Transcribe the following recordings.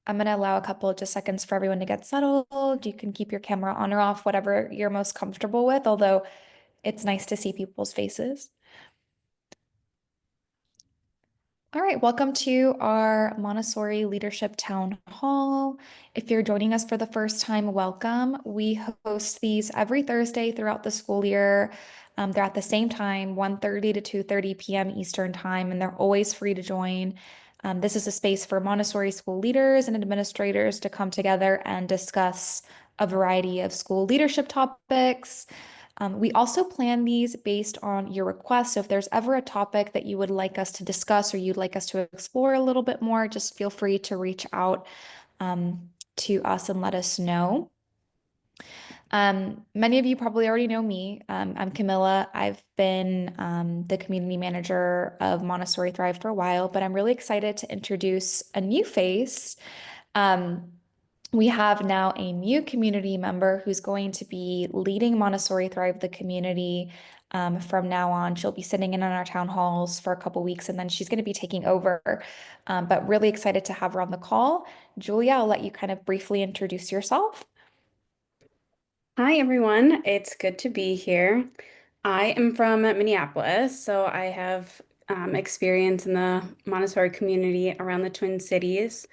I'm going to allow a couple of just seconds for everyone to get settled. You can keep your camera on or off, whatever you're most comfortable with, although it's nice to see people's faces. All right, welcome to our Montessori Leadership Town Hall. If you're joining us for the first time, welcome. We host these every Thursday throughout the school year. They're at the same time, 1:30 to 2:30 p.m. Eastern Time, and they're always free to join. This is a space for Montessori school leaders and administrators to come together and discuss a variety of school leadership topics. We also plan these based on your requests. So if there's ever a topic that you would like us to discuss or you'd like us to explore a little bit more, just feel free to reach out to us and let us know. Many of you probably already know me. I'm Camilla. I've been the community manager of Montessori Thrive for a while, but I'm really excited to introduce a new face. Um, we have now a new community member who's going to be leading Montessori Thrive, the community, from now on. She'll be sitting in on our town halls for a couple weeks, and then she's going to be taking over. But really excited to have her on the call. Julia, I'll let you kind of briefly introduce yourself. Hi, everyone. It's good to be here. I am from Minneapolis, so I have experience in the Montessori community around the Twin Cities.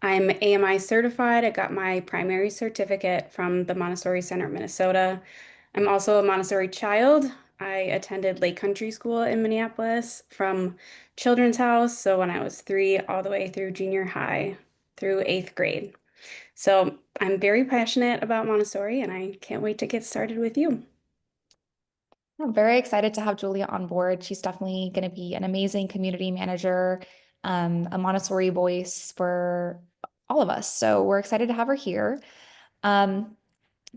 I'm AMI certified. I got my primary certificate from the Montessori Center of Minnesota. I'm also a Montessori child. I attended Lake Country School in Minneapolis from Children's House, so when I was 3 all the way through junior high through 8th grade. So I'm very passionate about Montessori and I can't wait to get started with you. I'm very excited to have Julia on board. She's definitely going to be an amazing community manager, a Montessori voice for all of us. So we're excited to have her here. Um,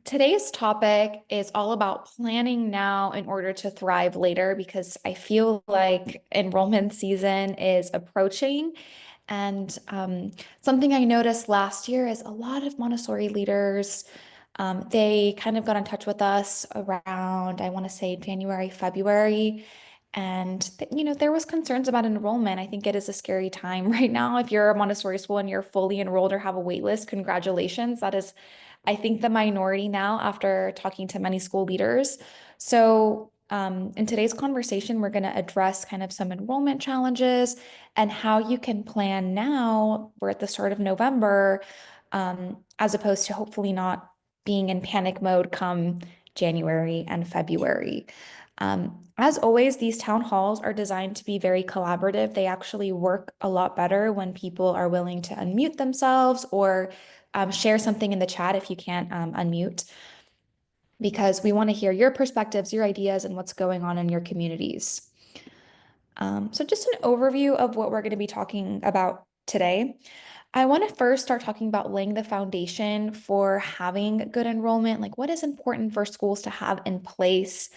Today's topic is all about planning now in order to thrive later because I feel like enrollment season is approaching. And something I noticed last year is a lot of Montessori leaders, they kind of got in touch with us around, I want to say January, February. And there was concerns about enrollment. I think it is a scary time right now. If you're a Montessori school and you're fully enrolled or have a wait list, congratulations. That is, I think, the minority now after talking to many school leaders. So, in today's conversation, we're going to address kind of some enrollment challenges and how you can plan now. We're at the start of November, as opposed to hopefully not being in panic mode come January and February. As always, these town halls are designed to be very collaborative. They actually work a lot better when people are willing to unmute themselves or share something in the chat if you can't unmute, because we want to hear your perspectives, your ideas, and what's going on in your communities. So just an overview of what we're going to be talking about today. I want to first start talking about laying the foundation for having good enrollment, like what is important for schools to have in place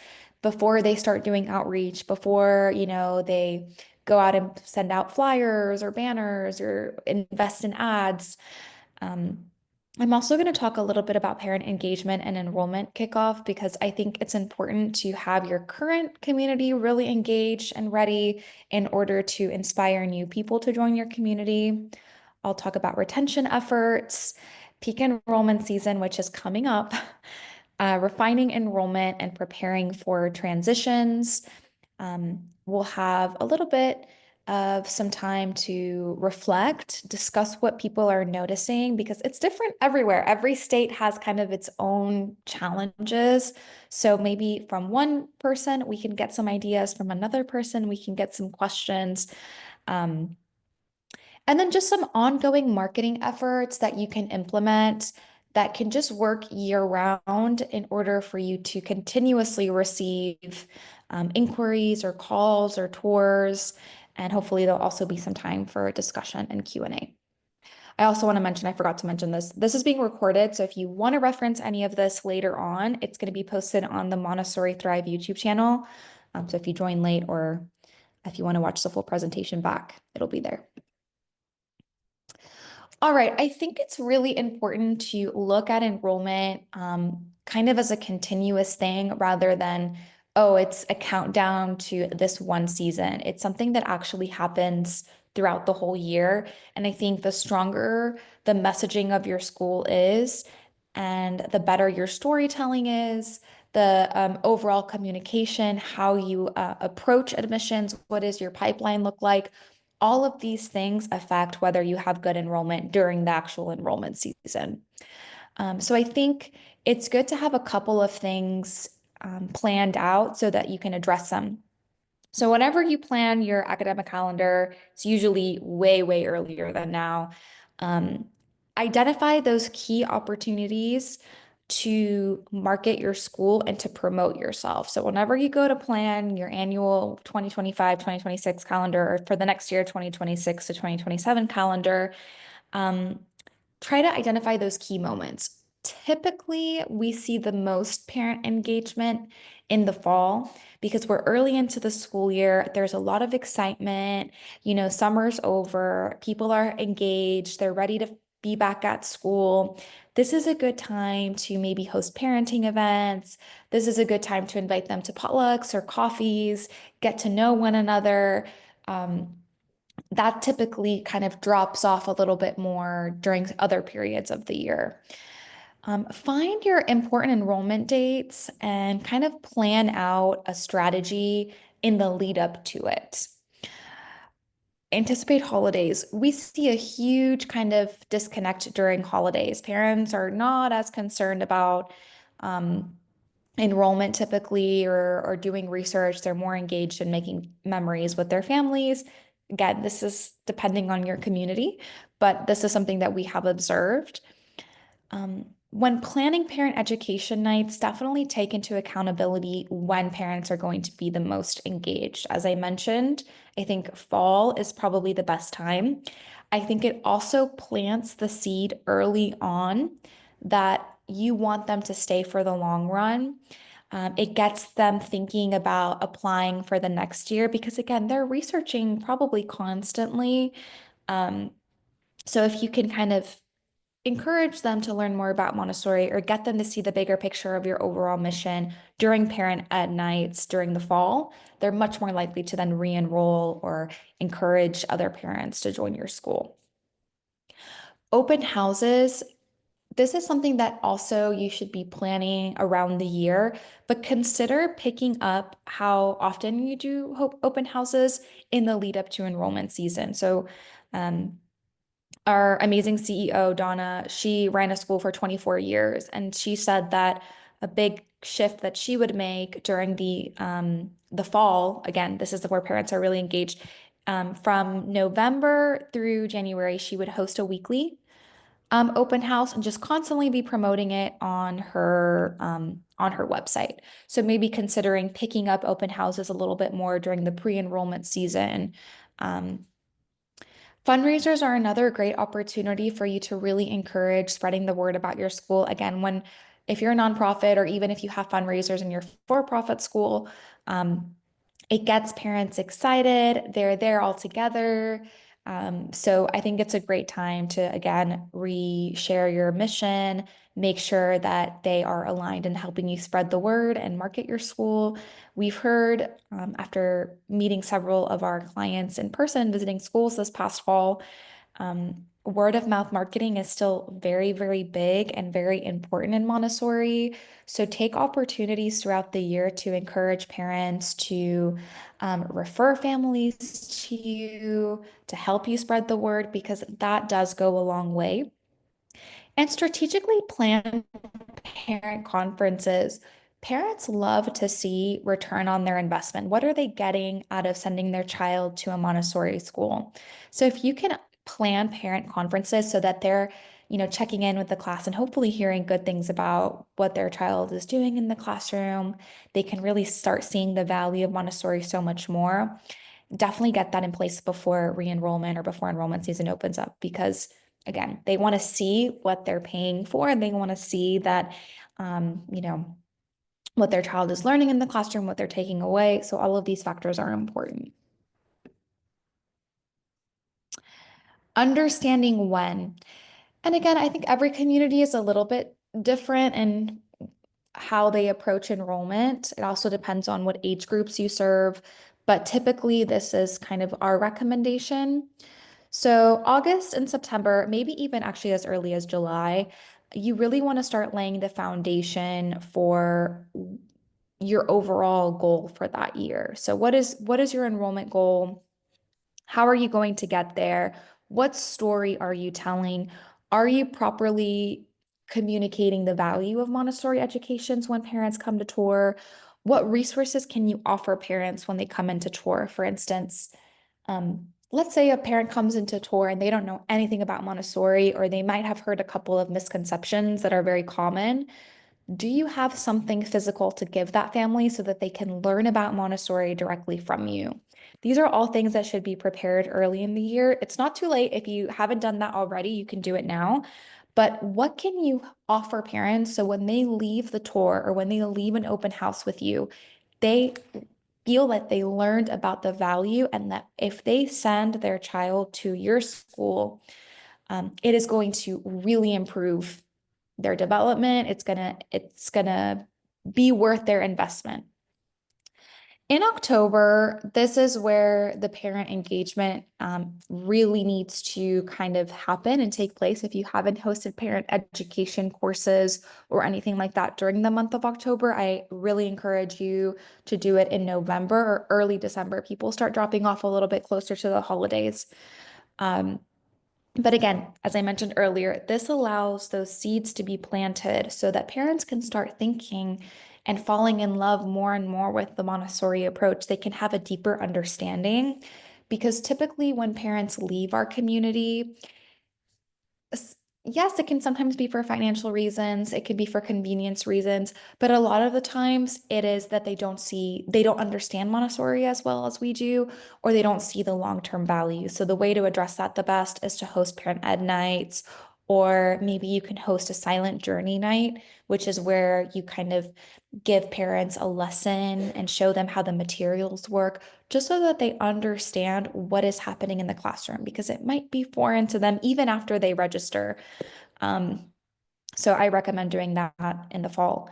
before they start doing outreach, before, they go out and send out flyers or banners or invest in ads. Um, I'm also going to talk a little bit about parent engagement and enrollment kickoff because I think it's important to have your current community really engaged and ready in order to inspire new people to join your community. I'll talk about retention efforts, peak enrollment season, which is coming up, refining enrollment and preparing for transitions. We'll have a little bit of some time to reflect, discuss what people are noticing because it's different everywhere. Every state has kind of its own challenges. So maybe from one person, we can get some ideas, from another person, we can get some questions. Um, and then just some ongoing marketing efforts that you can implement that can just work year round in order for you to continuously receive inquiries or calls or tours. And hopefully there'll also be some time for discussion and Q&A. I also want to mention, I forgot to mention this. This is being recorded, so if you want to reference any of this later on, it's going to be posted on the Montessori Thrive YouTube channel. So if you join late or if you want to watch the full presentation back, it'll be there. All right, I think it's really important to look at enrollment kind of as a continuous thing rather than, oh, it's a countdown to this one season. It's something that actually happens throughout the whole year. And I think the stronger the messaging of your school is, and the better your storytelling is, the overall communication, how you approach admissions, what does your pipeline look like? All of these things affect whether you have good enrollment during the actual enrollment season. So I think it's good to have a couple of things planned out so that you can address them. So whenever you plan your academic calendar, it's usually way, way earlier than now. Um, Identify those key opportunities to market your school and to promote yourself. So whenever you go to plan your annual 2025, 2026 calendar, or for the next year, 2026 to 2027 calendar, um, try to identify those key moments. Typically, we see the most parent engagement in the fall because we're early into the school year. There's a lot of excitement. Summer's over, people are engaged, they're ready to be back at school. This is a good time to maybe host parenting events. This is a good time to invite them to potlucks or coffees, get to know one another. Um, that typically kind of drops off a little bit more during other periods of the year. Find your important enrollment dates and kind of plan out a strategy in the lead up to it. Anticipate holidays. We see a huge kind of disconnect during holidays. Parents are not as concerned about um, enrollment typically or doing research. They're more engaged in making memories with their families. Again, this is depending on your community, but this is something that we have observed. When planning parent education nights, definitely take into accountability when parents are going to be the most engaged. As I mentioned, I think fall is probably the best time. I think it also plants the seed early on that you want them to stay for the long run. It gets them thinking about applying for the next year because, again, they're researching probably constantly. Um, so if you can kind of encourage them to learn more about Montessori or get them to see the bigger picture of your overall mission during parent ed nights during the fall, they're much more likely to then re-enroll or encourage other parents to join your school. Open houses. This is something that also you should be planning around the year, but consider picking up how often you do open houses in the lead up to enrollment season. So, our amazing CEO, Donna, she ran a school for 24 years, and she said that a big shift that she would make during the fall, again, this is where parents are really engaged, from November through January, she would host a weekly open house and just constantly be promoting it on her website. So maybe considering picking up open houses a little bit more during the pre-enrollment season. Um, Fundraisers are another great opportunity for you to really encourage spreading the word about your school. Again, if you're a nonprofit or even if you have fundraisers in your for-profit school, um, it gets parents excited. They're there all together. So I think it's a great time to, again, re-share your mission, make sure that they are aligned in helping you spread the word and market your school. We've heard after meeting several of our clients in person, visiting schools this past fall, word of mouth marketing is still very, very big and very important in Montessori. So take opportunities throughout the year to encourage parents to refer families to you, to help you spread the word, because that does go a long way. And strategically plan parent conferences. Parents love to see return on their investment. What are they getting out of sending their child to a Montessori school? So if you can plan parent conferences so that they're, checking in with the class and hopefully hearing good things about what their child is doing in the classroom, they can really start seeing the value of Montessori so much more. Definitely get that in place before re-enrollment or before enrollment season opens up because again, they want to see what they're paying for. They want to see that, what their child is learning in the classroom, what they're taking away. So all of these factors are important. Understanding when. And again, I think every community is a little bit different in how they approach enrollment. It also depends on what age groups you serve, but typically this is kind of our recommendation. So August and September, maybe even actually as early as July, you really want to start laying the foundation for your overall goal for that year. So what is your enrollment goal? How are you going to get there? What story are you telling? Are you properly communicating the value of Montessori educations when parents come to tour? What resources can you offer parents when they come into tour? For instance, let's say a parent comes into tour and they don't know anything about Montessori, or they might have heard a couple of misconceptions that are very common. Do you have something physical to give that family so that they can learn about Montessori directly from you? These are all things that should be prepared early in the year. It's not too late. If you haven't done that already, you can do it now. But what can you offer parents so when they leave the tour or when they leave an open house with you, they feel that they learned about the value, and that if they send their child to your school, it is going to really improve their development. It's gonna be worth their investment. In October, this is where the parent engagement really needs to kind of happen and take place. If you haven't hosted parent education courses or anything like that during the month of October, I really encourage you to do it in November or early December. People start dropping off a little bit closer to the holidays. Um, but again, as I mentioned earlier, this allows those seeds to be planted so that parents can start thinking and falling in love more and more with the Montessori approach. They can have a deeper understanding because typically when parents leave our community, yes, it can sometimes be for financial reasons, it could be for convenience reasons, but a lot of the times it is that they don't understand Montessori as well as we do, or they don't see the long-term value. So the way to address that the best is to host parent ed nights, or maybe you can host a silent journey night, which is where you kind of give parents a lesson and show them how the materials work, just so that they understand what is happening in the classroom, because it might be foreign to them even after they register. Um, so I recommend doing that in the fall.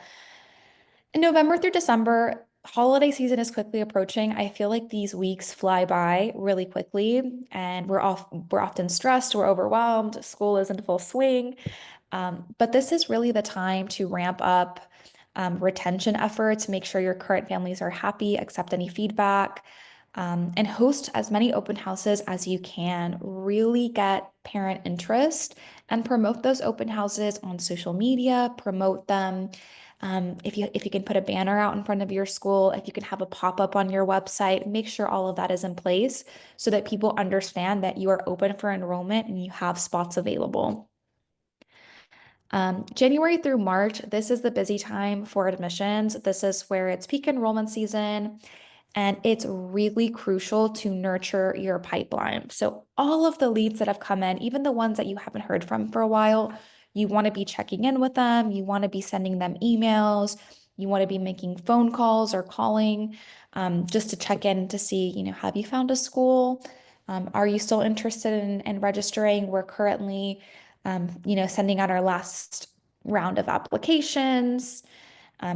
In November through December, holiday season is quickly approaching. I feel like these weeks fly by really quickly, and we're often stressed, we're overwhelmed, school is in full swing. But this is really the time to ramp up retention efforts, make sure your current families are happy, accept any feedback, and host as many open houses as you can. Really get parent interest and promote those open houses on social media, promote them. If you can put a banner out in front of your school, if you can have a pop-up on your website, make sure all of that is in place so that people understand that you are open for enrollment and you have spots available. January through March, this is the busy time for admissions. This is where it's peak enrollment season, and it's really crucial to nurture your pipeline. So all of the leads that have come in, even the ones that you haven't heard from for a while, you want to be checking in with them. You want to be sending them emails. You want to be making phone calls or calling, just to check in to see, have you found a school? Are you still interested in registering? We're currently sending out our last round of applications.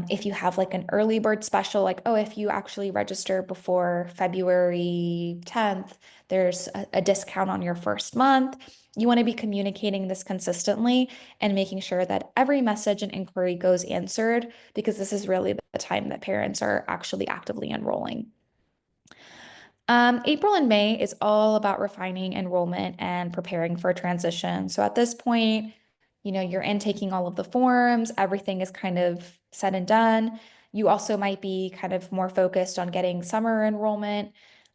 If you have like an early bird special, like, oh, if you actually register before February 10th, there's a discount on your first month. You want to be communicating this consistently and making sure that every message and inquiry goes answered, because this is really the time that parents are actually actively enrolling. April and May is all about refining enrollment and preparing for transition. So at this point, you're intaking all of the forms, everything is kind of said and done. You also might be kind of more focused on getting summer enrollment,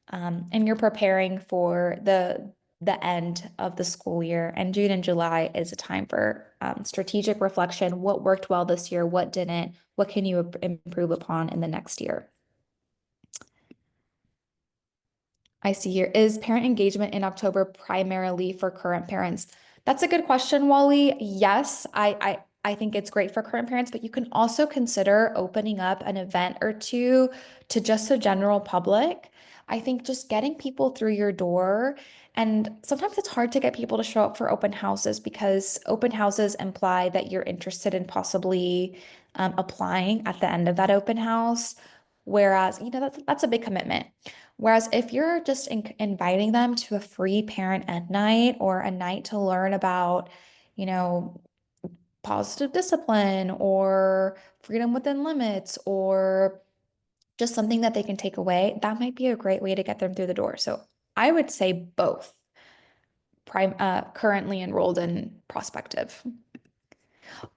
and you're preparing for the end of the school year. And June and July is a time for strategic reflection. What worked well this year? What didn't? What can you improve upon in the next year? I see here. Is parent engagement in October primarily for current parents? That's a good question, Wally. Yes, I think it's great for current parents, but you can also consider opening up an event or two to just the general public. I think just getting people through your door, and sometimes it's hard to get people to show up for open houses because open houses imply that you're interested in possibly applying at the end of that open house. Whereas, that's a big commitment. Whereas if you're just inviting them to a free parent ed night or a night to learn about, you know, positive discipline or freedom within limits or just something that they can take away, that might be a great way to get them through the door. So I would say both currently enrolled and prospective.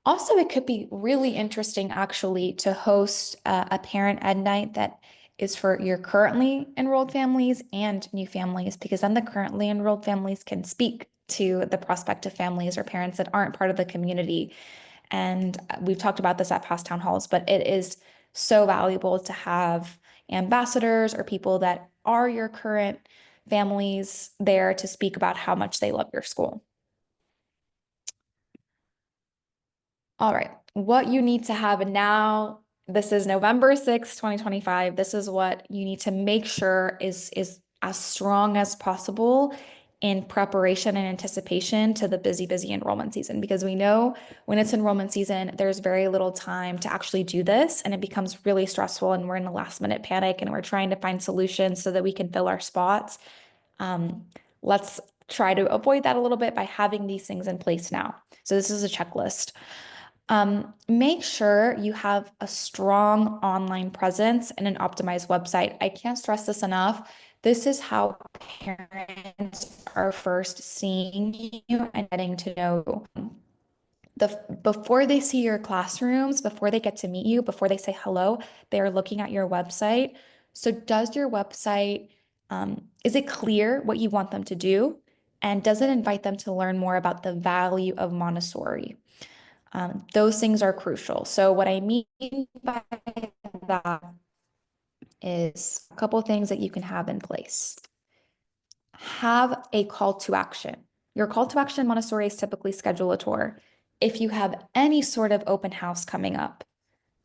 Also, it could be really interesting actually to host a parent ed night that is for your currently enrolled families and new families, because then the currently enrolled families can speak to the prospective families or parents that aren't part of the community. And we've talked about this at past town halls, but it is so valuable to have ambassadors or people that are your current families there to speak about how much they love your school. All right. What you need to have now, this is November 6th, 2025. This is what you need to make sure is as strong as possible in preparation and anticipation to the busy enrollment season, because we know when it's enrollment season, there's very little time to actually do this, and it becomes really stressful, and we're in a last minute panic and we're trying to find solutions so that we can fill our spots. Um, let's try to avoid that a little bit by having these things in place now. So this is a checklist. Make sure you have a strong online presence and an optimized website. I can't stress this enough. This is how parents are first seeing you and getting to know you. Before they see your classrooms, before they get to meet you, before they say hello, they're looking at your website. So does your website, is it clear what you want them to do? And does it invite them to learn more about the value of Montessori? Those things are crucial. So what I mean by that is a couple things that you can have in place. Have a call to action. Your call to action in Montessori is typically schedule a tour. If you have any sort of open house coming up,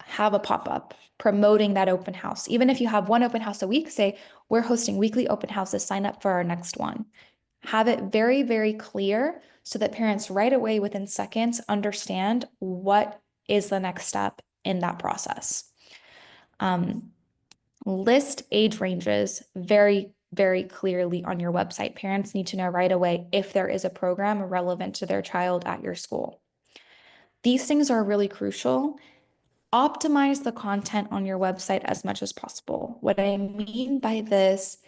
have a pop-up promoting that open house. Even if you have one open house a week, say, we're hosting weekly open houses, sign up for our next one. Have it very clear so that parents right away within seconds understand what is the next step in that process. List age ranges very clearly on your website. Parents need to know right away if there is a program relevant to their child at your school. These things are really crucial. Optimize the content on your website as much as possible. What I mean by this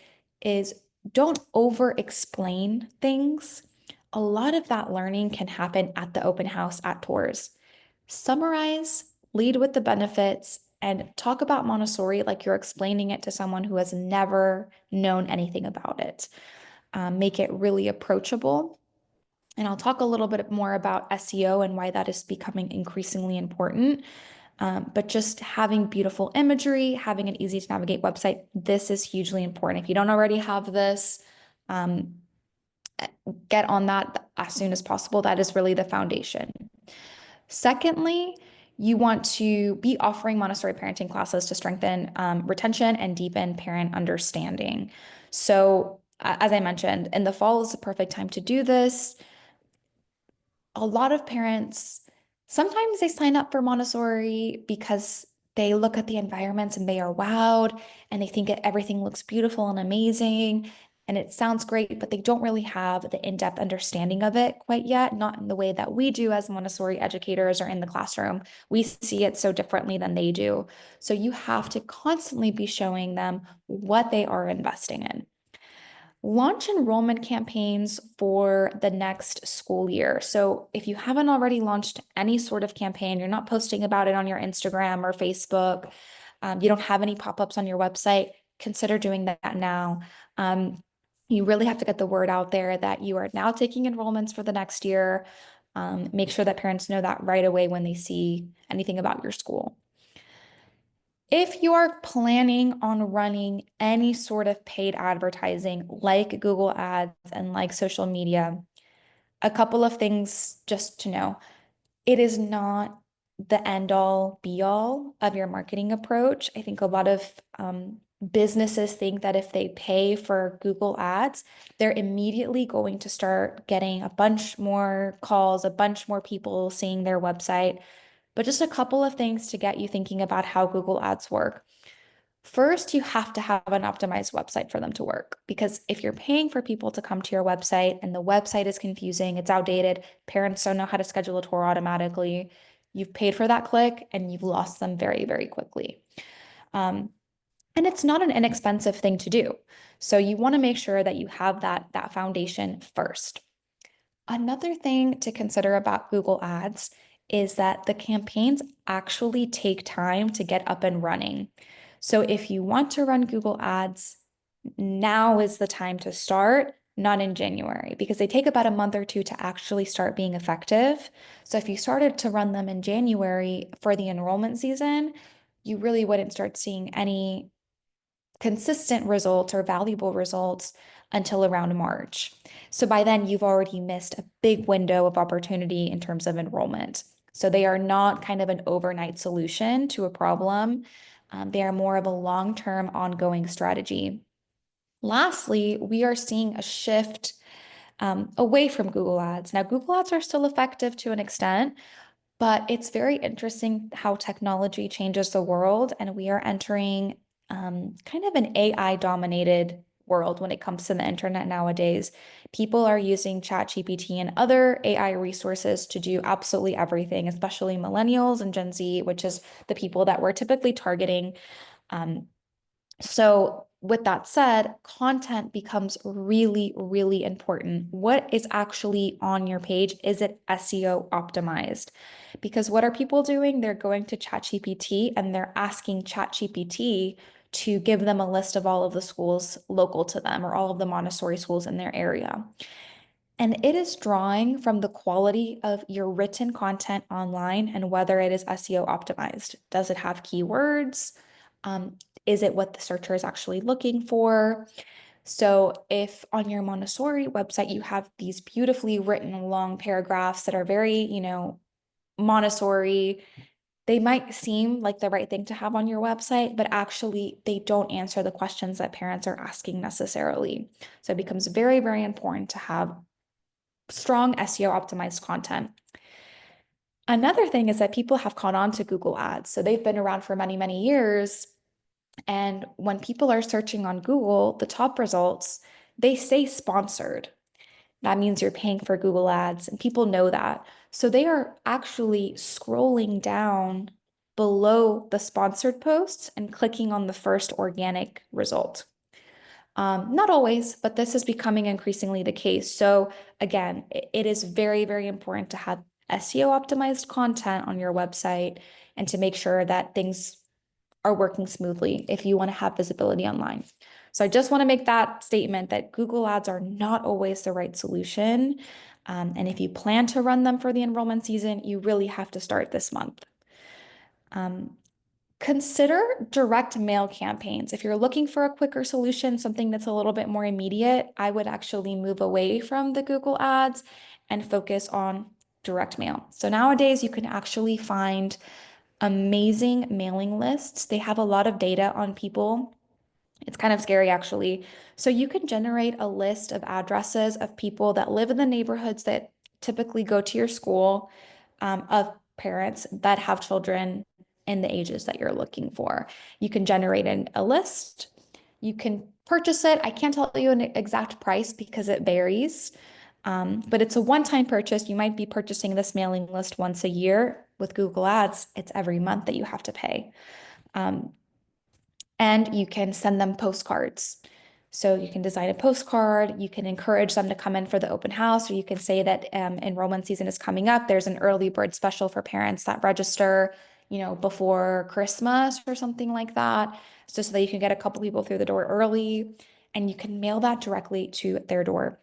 is don't over explain things. A lot of that learning can happen at the open house, at tours. Summarize, lead with the benefits, and talk about Montessori like you're explaining it to someone who has never known anything about it. Make it really approachable. And I'll talk a little bit more about SEO and why that is becoming increasingly important. But just having beautiful imagery, having an easy to navigate website, this is hugely important. If you don't already have this, um, get on that as soon as possible. That is really the foundation. Secondly, you want to be offering Montessori parenting classes to strengthen retention and deepen parent understanding. So, as I mentioned, in the fall is the perfect time to do this. A lot of parents, sometimes they sign up for Montessori because they look at the environments and they are wowed and they think everything looks beautiful and amazing and it sounds great, but they don't really have the in-depth understanding of it quite yet, not in the way that we do as Montessori educators or in the classroom. We see it so differently than they do. So you have to constantly be showing them what they are investing in. Launch enrollment campaigns for the next school year. So if you haven't already launched any sort of campaign, you're not posting about it on your Instagram or Facebook, you don't have any pop-ups on your website, consider doing that now. You really have to get the word out there that you are now taking enrollments for the next year. Make sure that parents know that right away when they see anything about your school. If you are planning on running any sort of paid advertising like Google Ads and like social media, a couple of things just to know. It is not the end all be all of your marketing approach. I think a lot of businesses think that if they pay for Google Ads, they're immediately going to start getting a bunch more calls, a bunch more people seeing their website. But just a couple of things to get you thinking about how Google Ads work. First, you have to have an optimized website for them to work because if you're paying for people to come to your website and the website is confusing, it's outdated, parents don't know how to schedule a tour automatically, you've paid for that click and you've lost them very, very quickly. Um, and it's not an inexpensive thing to do. So you want to make sure that you have that foundation first. Another thing to consider about Google Ads is that the campaigns actually take time to get up and running. So if you want to run Google Ads, now is the time to start, not in January, because they take about a month or two to actually start being effective. So if you started to run them in January for the enrollment season, you really wouldn't start seeing any consistent results or valuable results until around March. So by then, you've already missed a big window of opportunity in terms of enrollment. So they are not kind of an overnight solution to a problem. They are more of a long-term ongoing strategy. Lastly, we are seeing a shift away from Google Ads. Now, Google Ads are still effective to an extent, but it's very interesting how technology changes the world, and we are entering kind of an AI dominated world when it comes to the internet nowadays. People are using ChatGPT and other AI resources to do absolutely everything, especially millennials and Gen Z, which is the people that we're typically targeting. Um, so, with that said, content becomes really, really important. What is actually on your page? Is it SEO optimized? Because what are people doing? They're going to ChatGPT and they're asking ChatGPT to give them a list of all of the schools local to them or all of the Montessori schools in their area. And it is drawing from the quality of your written content online and whether it is SEO optimized. Does it have keywords? Um, is it what the searcher is actually looking for? So if on your Montessori website you have these beautifully written long paragraphs that are very, Montessori, they might seem like the right thing to have on your website, but actually they don't answer the questions that parents are asking necessarily. So it becomes very, very important to have strong SEO optimized content. Another thing is that people have caught on to Google Ads. So they've been around for many, many years. And when people are searching on Google, the top results, they say sponsored. That means you're paying for Google Ads, and people know that. So they are actually scrolling down below the sponsored posts and clicking on the first organic result. Not always, but this is becoming increasingly the case. So again, it is very, very important to have SEO optimized content on your website and to make sure that things are working smoothly if you want to have visibility online. So I just want to make that statement that Google Ads are not always the right solution. And if you plan to run them for the enrollment season, you really have to start this month. Um, Consider direct mail campaigns. If you're looking for a quicker solution, something that's a little bit more immediate, I would actually move away from the Google Ads and focus on direct mail. So nowadays, you can actually find amazing mailing lists. They have a lot of data on people. It's kind of scary, actually. So you can generate a list of addresses of people that live in the neighborhoods that typically go to your school, of parents that have children in the ages that you're looking for. You can generate a list. You can purchase it. I can't tell you an exact price because it varies, but it's a one-time purchase. You might be purchasing this mailing list once a year. With Google Ads, it's every month that you have to pay. Um, and you can send them postcards. So you can design a postcard, you can encourage them to come in for the open house, or you can say that enrollment season is coming up. There's an early bird special for parents that register, before Christmas or something like that, just so that you can get a couple people through the door early, and you can mail that directly to their door.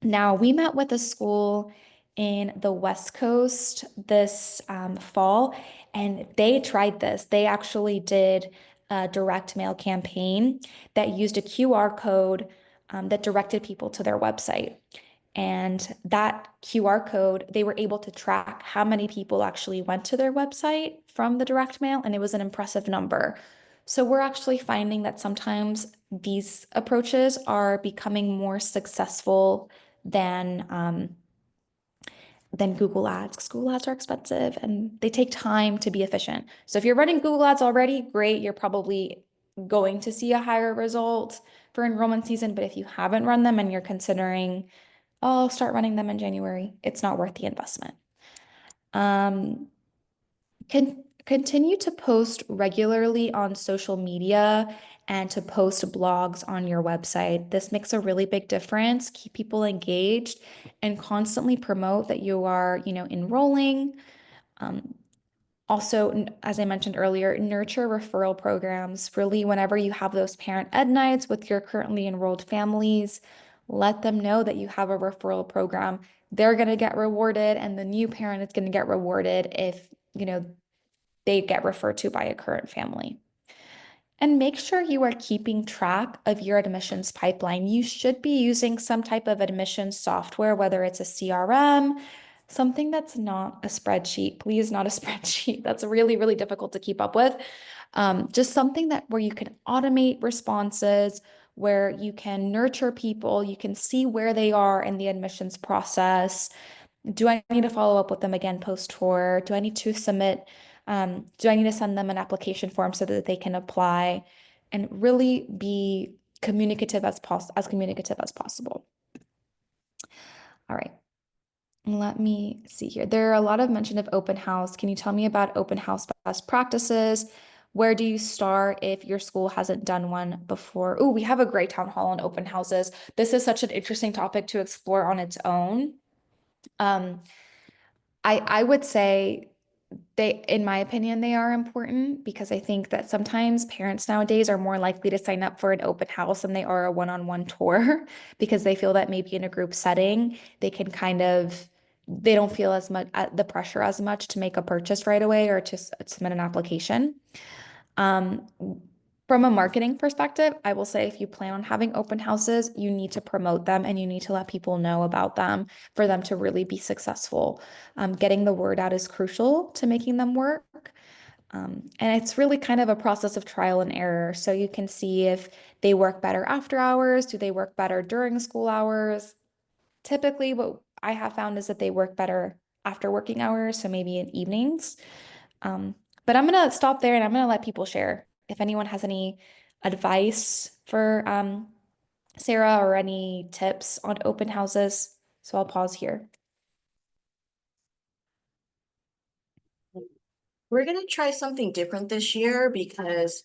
Now, we met with a school in the West Coast this fall, and they tried this. They actually did a direct mail campaign that used a QR code that directed people to their website. And that QR code, they were able to track how many people actually went to their website from the direct mail, and it was an impressive number. So we're actually finding that sometimes these approaches are becoming more successful than than Google Ads, because Google Ads are expensive and they take time to be efficient. So if you're running Google Ads already, great, you're probably going to see a higher result for enrollment season. But if you haven't run them and you're considering, oh, I'll start running them in January, it's not worth the investment. Continue to post regularly on social media and to post blogs on your website. This makes a really big difference. Keep people engaged and constantly promote that you are, enrolling. Um, Also, as I mentioned earlier, nurture referral programs. Really, whenever you have those parent ed nights with your currently enrolled families, let them know that you have a referral program. They're going to get rewarded, and the new parent is going to get rewarded if, they get referred to by a current family. And make sure you are keeping track of your admissions pipeline. You should be using some type of admissions software, whether it's a CRM, something that's not a spreadsheet. Please, not a spreadsheet. That's really, really difficult to keep up with. Just something that where you can automate responses, where you can nurture people, you can see where they are in the admissions process. Do I need to follow up with them again post-tour? Do I need to submit, do I need to send them an application form so that they can apply and really be as communicative as possible? All right. Let me see here. There are a lot of mention of open house. Can you tell me about open house best practices? Where do you start if your school hasn't done one before? Oh, we have a great town hall on open houses. This is such an interesting topic to explore on its own. Um, I would say in my opinion, they are important because I think that sometimes parents nowadays are more likely to sign up for an open house than they are a one-on-one tour because they feel that maybe in a group setting, they don't feel as much the pressure as much to make a purchase right away or to submit an application. Um, from a marketing perspective, I will say if you plan on having open houses, you need to promote them and you need to let people know about them for them to really be successful. Getting the word out is crucial to making them work. And it's really kind of a process of trial and error. So you can see if they work better after hours, do they work better during school hours? Typically, what I have found is that they work better after working hours, so maybe in evenings. Um, but I'm gonna stop there and I'm gonna let people share. If anyone has any advice for Sarah or any tips on open houses, so I'll pause here. We're going to try something different this year because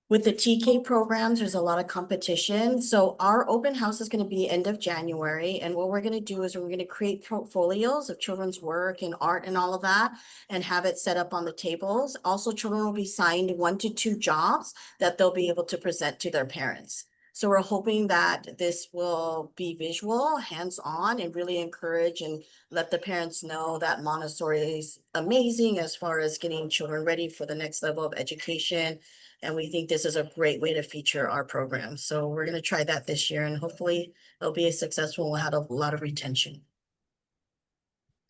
with the TK programs, there's a lot of competition. So our open house is going to be end of January. And what we're going to do is we're going to create portfolios of children's work and art and all of that and have it set up on the tables. Also, children will be assigned 1 to 2 jobs that they'll be able to present to their parents. So we're hoping that this will be visual, hands-on, and really encourage and let the parents know that Montessori is amazing as far as getting children ready for the next level of education. And we think this is a great way to feature our program. So we're going to try that this year and hopefully it'll be a successful. We'll have a lot of retention.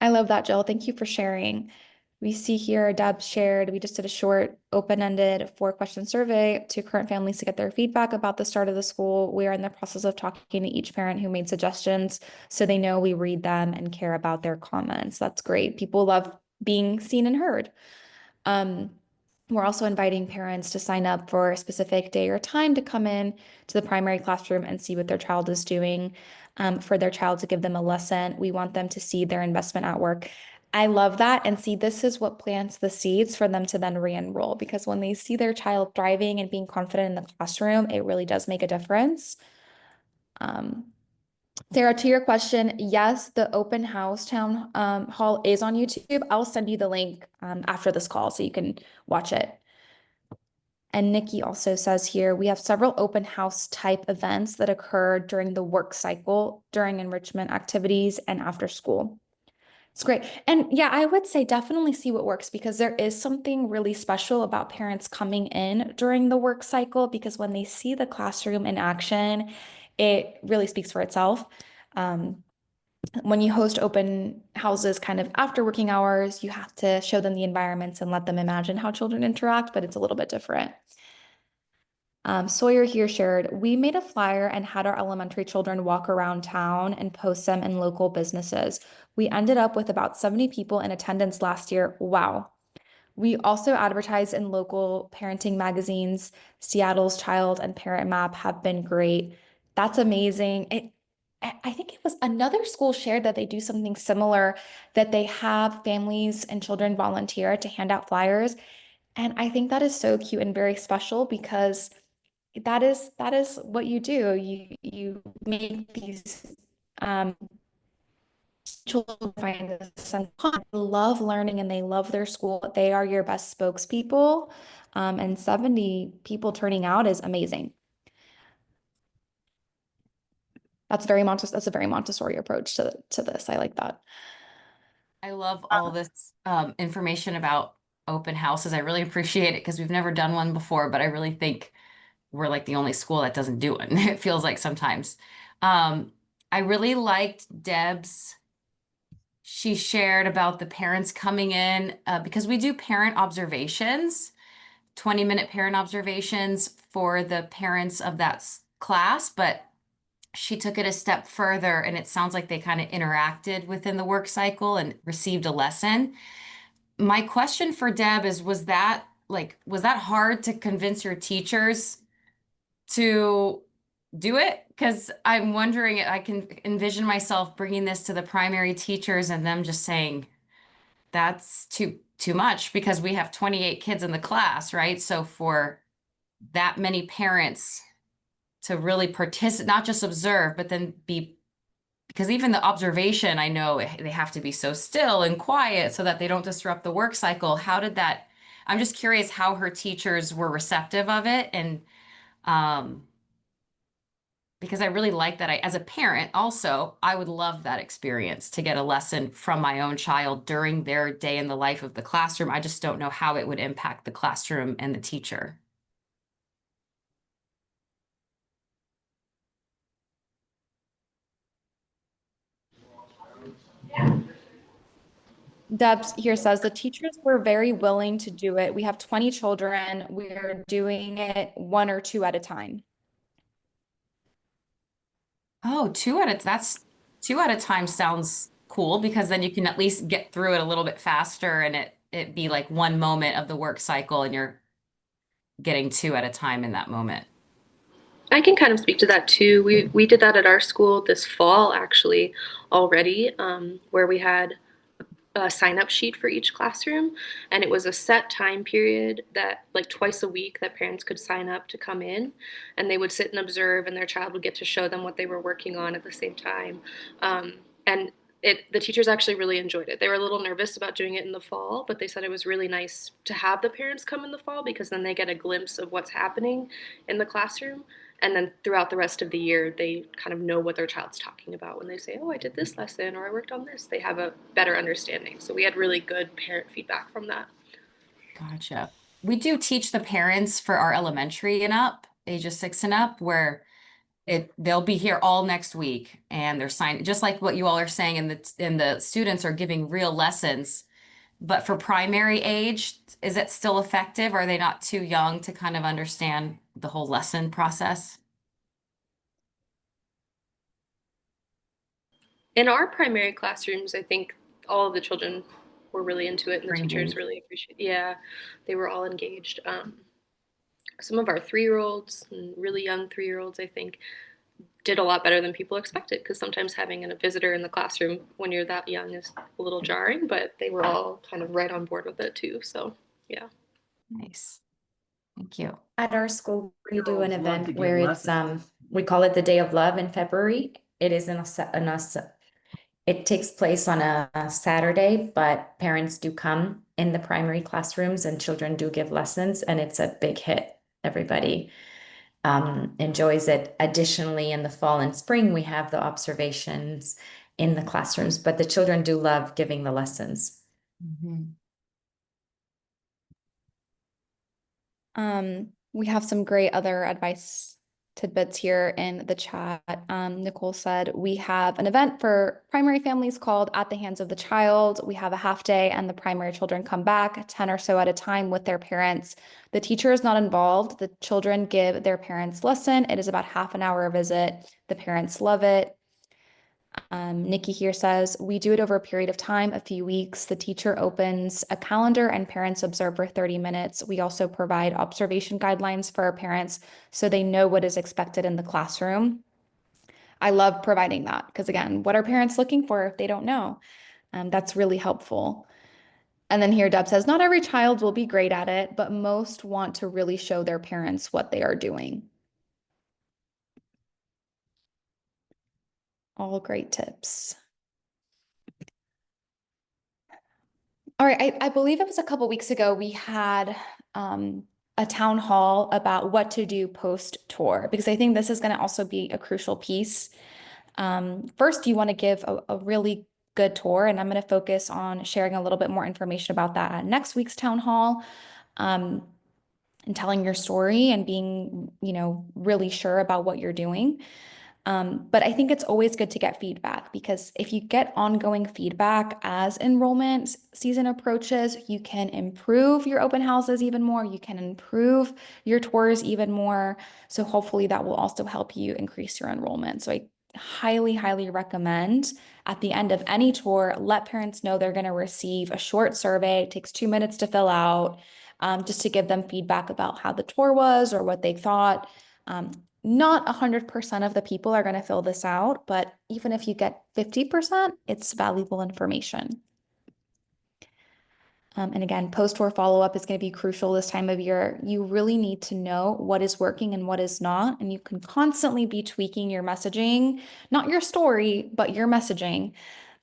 I love that, Jill. Thank you for sharing. We see here Deb shared, we just did a short open-ended 4-question survey to current families to get their feedback about the start of the school. We are in the process of talking to each parent who made suggestions so they know we read them and care about their comments. That's great. People love being seen and heard. We're also inviting parents to sign up for a specific day or time to come in to the primary classroom and see what their child is doing, for their child to give them a lesson. We want them to see their investment at work. I love that. And see, this is what plants the seeds for them to then re-enroll because when they see their child thriving and being confident in the classroom, it really does make a difference. Sarah, to your question, yes, the open house town hall is on YouTube. I'll send you the link after this call so you can watch it. And Nikki also says here, we have several open house type events that occur during the work cycle, during enrichment activities, and after school. It's great. And yeah, I would say definitely see what works because there is something really special about parents coming in during the work cycle because when they see the classroom in action, it really speaks for itself. When you host open houses kind of after working hours, you have to show them the environments and let them imagine how children interact, but it's a little bit different. Sawyer here shared, we made a flyer and had our elementary children walk around town and post them in local businesses. We ended up with about 70 people in attendance last year. Wow. We also advertise in local parenting magazines. Seattle's Child and Parent Map have been great. That's amazing. I think it was another school shared that they do something similar, that they have families and children volunteer to hand out flyers. And I think that is so cute and very special because that is what you do. You make these children find this sense of fun. They love learning and they love their school. They are your best spokespeople. And 70 people turning out is amazing. That's a very Montessori approach to this. I like that. I love all this information about open houses. I really appreciate it because we've never done one before, but I really think we're like the only school that doesn't do one. It feels like sometimes. Um, I really liked Deb's. She shared about the parents coming in because we do parent observations, 20-minute parent observations for the parents of that class, but she took it a step further and it sounds like they kind of interacted within the work cycle and received a lesson. My question for Deb is, was that hard to convince your teachers to do it? Because I'm wondering, I can envision myself bringing this to the primary teachers and them just saying, that's too much because we have 28 kids in the class, right? So for that many parents to really participate, not just observe, but then be, because even the observation, I know they have to be so still and quiet so that they don't disrupt the work cycle. How did that, I'm just curious how her teachers were receptive of it. And um, because I really like that. As a parent, also, I would love that experience to get a lesson from my own child during their day in the life of the classroom. I just don't know how it would impact the classroom and the teacher. Debs here says the teachers were very willing to do it. We have 20 children. We're doing it one or two at a time. Oh, that's 2 at a time sounds cool because then you can at least get through it a little bit faster and it be like one moment of the work cycle and you're getting 2 at a time in that moment. I can kind of speak to that too. We did that at our school this fall actually already, where we had a sign up sheet for each classroom, and it was a set time period that like twice a week that parents could sign up to come in, and they would sit and observe, and their child would get to show them what they were working on at the same time. And the teachers actually really enjoyed it. They were a little nervous about doing it in the fall, but they said it was really nice to have the parents come in the fall because then they get a glimpse of what's happening in the classroom. And then throughout the rest of the year, they kind of know what their child's talking about when they say, oh, I did this lesson or I worked on this. They have a better understanding. So we had really good parent feedback from that. Gotcha. We do teach the parents for our elementary and up, ages 6 and up, where they'll be here all next week and they're signing just like what you all are saying, and the students are giving real lessons. But for primary age, is it still effective? Are they not too young to kind of understand the whole lesson process? In our primary classrooms, I think all of the children were really into it and the teachers really appreciate it. Yeah, they were all engaged. Some of our 3-year-olds and really young 3-year-olds, I think, did a lot better than people expected because sometimes having a visitor in the classroom when you're that young is a little jarring, but they were all kind of right on board with it too. So, yeah. Nice. Thank you. At our school, we do an event where it's we call it the Day of Love in February. It is it takes place on a Saturday, but parents do come in the primary classrooms and children do give lessons, and it's a big hit. Everybody enjoys it. Additionally, in the fall and spring, we have the observations in the classrooms, but the children do love giving the lessons. Mhm. We have some great other advice tidbits here in the chat. Nicole said, we have an event for primary families called At the Hands of the Child. We have a half day and the primary children come back 10 or so at a time with their parents. The teacher is not involved. The children give their parents lesson. It is about half an hour visit. The parents love it. Nikki here says, we do it over a period of time, a few weeks. The teacher opens a calendar and parents observe for 30 minutes. We also provide observation guidelines for our parents so they know what is expected in the classroom. I love providing that because, again, what are parents looking for if they don't know? That's really helpful. And then here Deb says, not every child will be great at it, but most want to really show their parents what they are doing. All great tips. All right, I believe it was a couple weeks ago, we had a town hall about what to do post-tour, because I think this is going to also be a crucial piece. First, you want to give a really good tour, and I'm going to focus on sharing a little bit more information about that at next week's town hall. And telling your story and being, really sure about what you're doing. But I think it's always good to get feedback, because if you get ongoing feedback as enrollment season approaches, you can improve your open houses even more. You can improve your tours even more. So hopefully that will also help you increase your enrollment. So I highly, highly recommend at the end of any tour, let parents know they're going to receive a short survey. It takes 2 minutes to fill out, just to give them feedback about how the tour was or what they thought. Not 100% of the people are going to fill this out, but even if you get 50%, it's valuable information. And again, post-tour follow-up is going to be crucial this time of year. You really need to know what is working and what is not, and you can constantly be tweaking your messaging, not your story, but your messaging,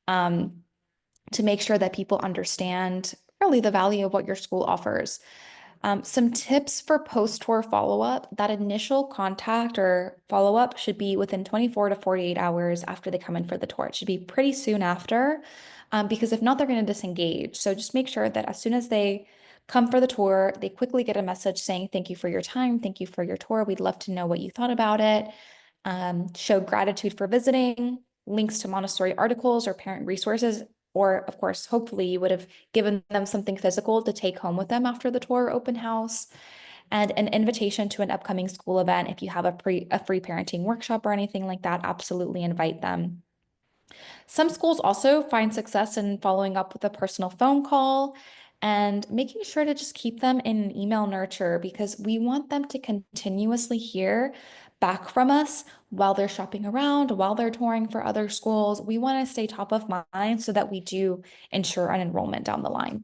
to make sure that people understand really the value of what your school offers. Some tips for post-tour follow-up: that initial contact or follow-up should be within 24 to 48 hours after they come in for the tour. It should be pretty soon after, because if not, they're going to disengage. So just make sure that as soon as they come for the tour, they quickly get a message saying, thank you for your time, thank you for your tour, we'd love to know what you thought about it. Show gratitude for visiting, links to Montessori articles or parent resources, or of course, hopefully you would have given them something physical to take home with them after the tour or open house, and an invitation to an upcoming school event. If you have a free parenting workshop or anything like that, absolutely invite them. Some schools also find success in following up with a personal phone call and making sure to just keep them in email nurture, because we want them to continuously hear back from us while they're shopping around, while they're touring for other schools. We want to stay top of mind so that we do ensure an enrollment down the line.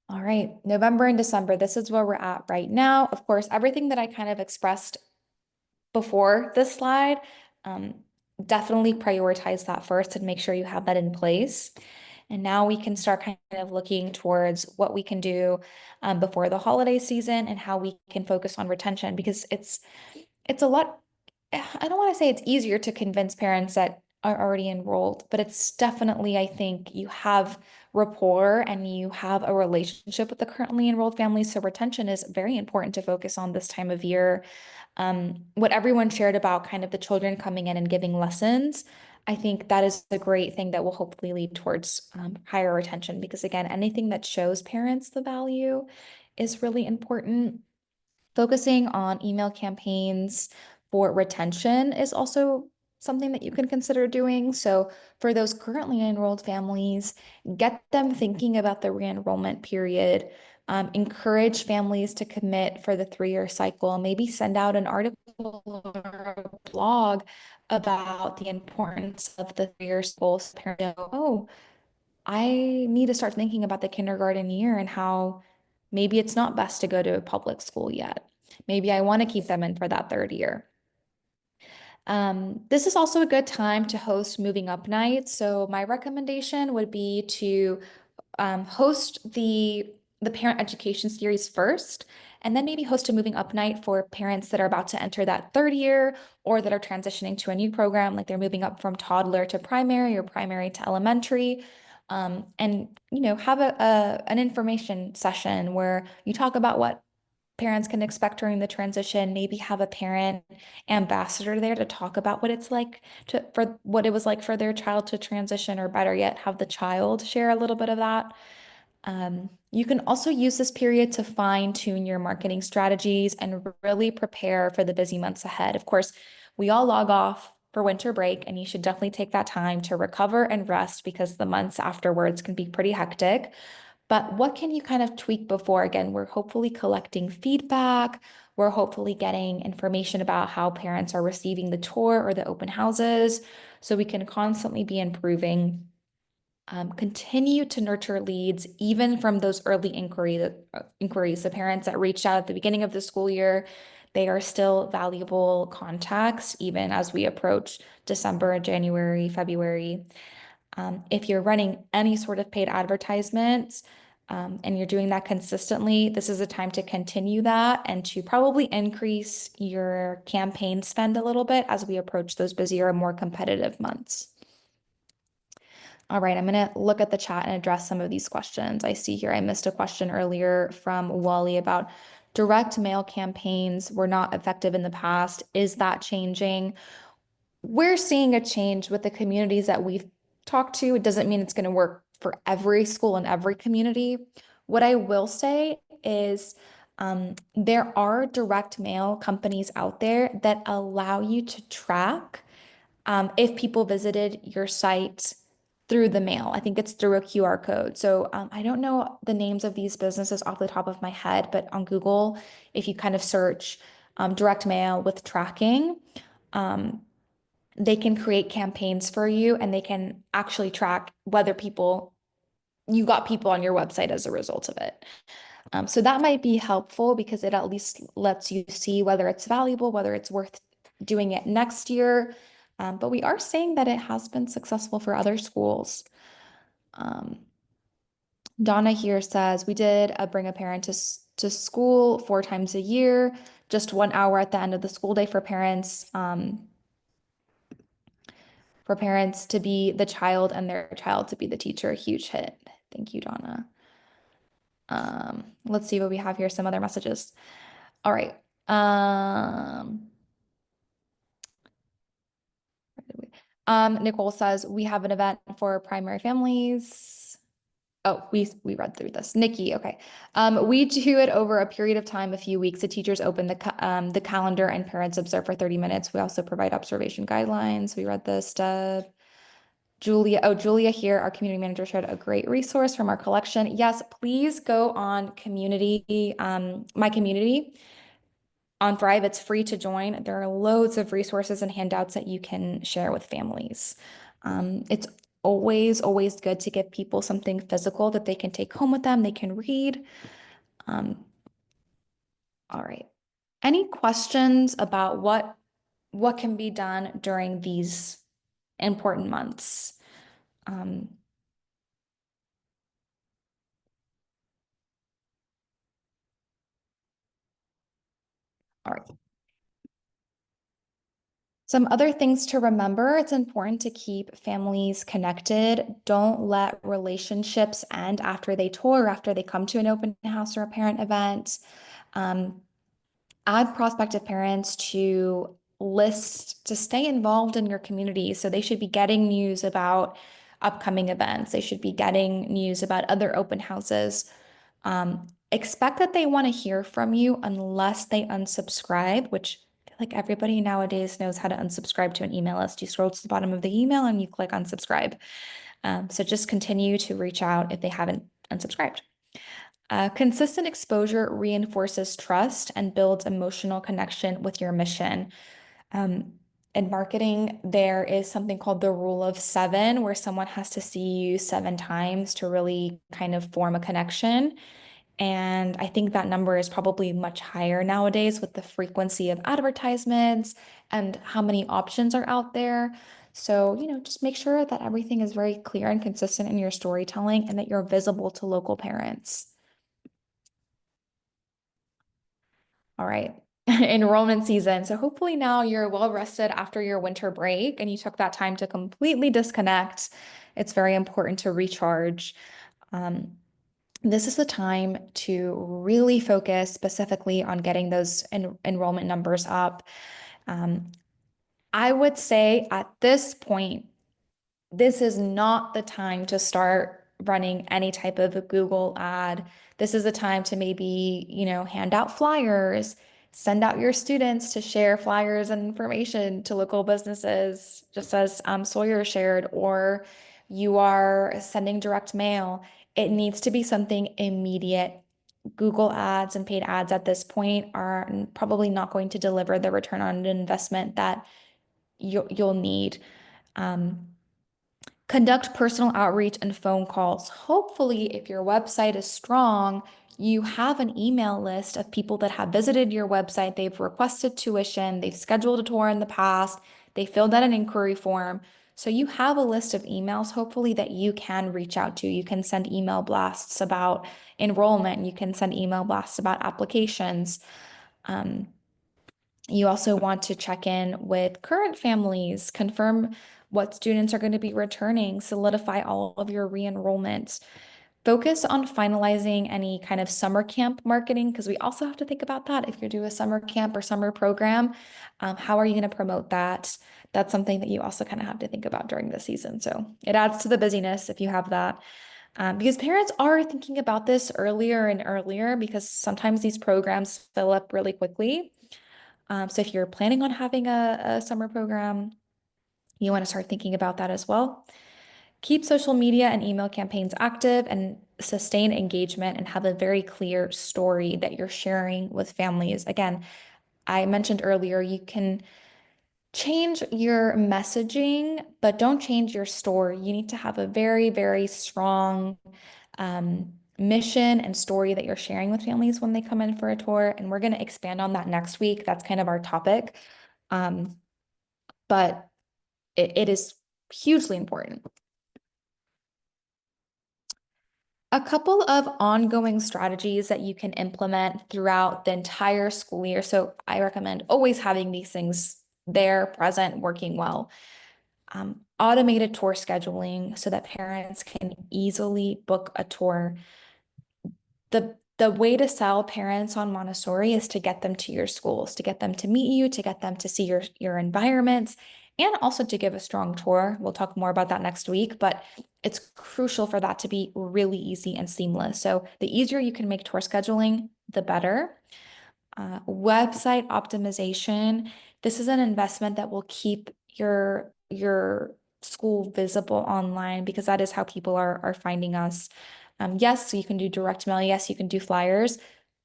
All right, November and December, this is where we're at right now. Of course, everything that I kind of expressed before this slide, definitely prioritize that first and make sure you have that in place. And now we can start kind of looking towards what we can do before the holiday season and how we can focus on retention, because it's a lot. I don't want to say it's easier to convince parents that are already enrolled, but it's definitely, I think, you have rapport and you have a relationship with the currently enrolled families. So retention is very important to focus on this time of year. What everyone shared about kind of the children coming in and giving lessons, I think that is a great thing that will hopefully lead towards higher retention, because again, anything that shows parents the value is really important. Focusing on email campaigns for retention is also something that you can consider doing. So for those currently enrolled families, get them thinking about the re-enrollment period. Encourage families to commit for the 3-year cycle. Maybe send out an article or a blog about the importance of the 3-year school, so parents know, oh, I need to start thinking about the kindergarten year and how maybe it's not best to go to a public school yet. Maybe I want to keep them in for that 3rd year. This is also a good time to host moving up nights. So my recommendation would be to host the parent education series first, and then maybe host a moving up night for parents that are about to enter that 3rd year or that are transitioning to a new program, like they're moving up from toddler to primary or primary to elementary. And have an information session where you talk about what parents can expect during the transition. Maybe have a parent ambassador there to talk about what it's like for what it was like for their child to transition, or better yet, have the child share a little bit of that. You can also use this period to fine-tune your marketing strategies and really prepare for the busy months ahead. Of course, we all log off for winter break, and you should definitely take that time to recover and rest because the months afterwards can be pretty hectic. But what can you kind of tweak before? Again, we're hopefully collecting feedback. We're hopefully getting information about how parents are receiving the tour or the open houses, so we can constantly be improving. Continue to nurture leads, even from those early inquiries. The parents that reached out at the beginning of the school year, they are still valuable contacts, even as we approach December, January, February. If you're running any sort of paid advertisements, and you're doing that consistently, this is a time to continue that and to probably increase your campaign spend a little bit as we approach those busier, more competitive months. All right, I'm going to look at the chat and address some of these questions. I see here I missed a question earlier from Wally about direct mail campaigns were not effective in the past. Is that changing? We're seeing a change with the communities that we've talked to. It doesn't mean it's going to work for every school and every community. What I will say is there are direct mail companies out there that allow you to track if people visited your site through the mail. I think it's through a QR code. So I don't know the names of these businesses off the top of my head, but on Google, if you kind of search direct mail with tracking, they can create campaigns for you and they can actually track whether you got people on your website as a result of it. So that might be helpful because it at least lets you see whether it's valuable, whether it's worth doing it next year. But we are saying that it has been successful for other schools. Donna here says, we did bring a parent to school 4 times a year, just 1 hour at the end of the school day for parents to be the child and their child to be the teacher. A huge hit. Thank you, Donna. Let's see what we have here. Some other messages. All right. Nicole says we have an event for primary families. Oh, we read through this. Nikki, okay. We do it over a period of time, a few weeks. The teachers open the calendar and parents observe for 30 minutes. We also provide observation guidelines. We read this, Deb. Julia here, our community manager, shared a great resource from our collection. Yes, please go on community, my community on Thrive. It's free to join. There are loads of resources and handouts that you can share with families. It's always good to give people something physical that they can take home with them, they can read. All right. Any questions about what can be done during these important months? All right. Some other things to remember, it's important to keep families connected. Don't let relationships end after they tour, after they come to an open house or a parent event. Add prospective parents to stay involved in your community. So they should be getting news about upcoming events. They should be getting news about other open houses. Expect that they want to hear from you unless they unsubscribe, which I feel like everybody nowadays knows how to unsubscribe to an email list. You scroll to the bottom of the email and you click unsubscribe. So just continue to reach out if they haven't unsubscribed. Consistent exposure reinforces trust and builds emotional connection with your mission. In marketing, there is something called the rule of 7, where someone has to see you 7 times to really kind of form a connection. And I think that number is probably much higher nowadays with the frequency of advertisements and how many options are out there. So, just make sure that everything is very clear and consistent in your storytelling and that you're visible to local parents. All right. Enrollment season. So hopefully now you're well rested after your winter break and you took that time to completely disconnect. It's very important to recharge. This is the time to really focus specifically on getting those enrollment numbers up. I would say at this point, this is not the time to start running any type of a Google ad. This is the time to maybe, hand out flyers, Send out your students to share flyers and information to local businesses, just as Sawyer shared, or you are sending direct mail. It needs to be something immediate. Google ads and paid ads at this point are probably not going to deliver the return on investment that you'll need. Conduct personal outreach and phone calls. Hopefully, if your website is strong, you have an email list of people that have visited your website. They've requested tuition, they've scheduled a tour in the past, they filled out an inquiry form. So you have a list of emails, hopefully, that you can reach out to. You can send email blasts about enrollment, you can send email blasts about applications. You also want to check in with current families, confirm what students are going to be returning, solidify all of your re-enrollments. Focus on finalizing any kind of summer camp marketing, because we also have to think about that. If you do a summer camp or summer program, how are you going to promote that? That's something that you also kind of have to think about during the season. So it adds to the busyness if you have that. Because parents are thinking about this earlier and earlier, because sometimes these programs fill up really quickly. So if you're planning on having a summer program, you want to start thinking about that as well. Keep social media and email campaigns active and sustain engagement and have a very clear story that you're sharing with families. Again, I mentioned earlier, you can change your messaging, but don't change your story. You need to have a very, very strong mission and story that you're sharing with families when they come in for a tour. And we're going to expand on that next week. That's kind of our topic. But it is hugely important. A couple of ongoing strategies that you can implement throughout the entire school year. So I recommend always having these things there, present, working well. Automated tour scheduling so that parents can easily book a tour. The way to sell parents on Montessori is to get them to your schools, to get them to meet you, to get them to see your environments, and also to give a strong tour. We'll talk more about that next week, but it's crucial for that to be really easy and seamless. So the easier you can make tour scheduling, the better. Website optimization. This is an investment that will keep your school visible online, because that is how people are finding us. Yes, so you can do direct mail. Yes, you can do flyers.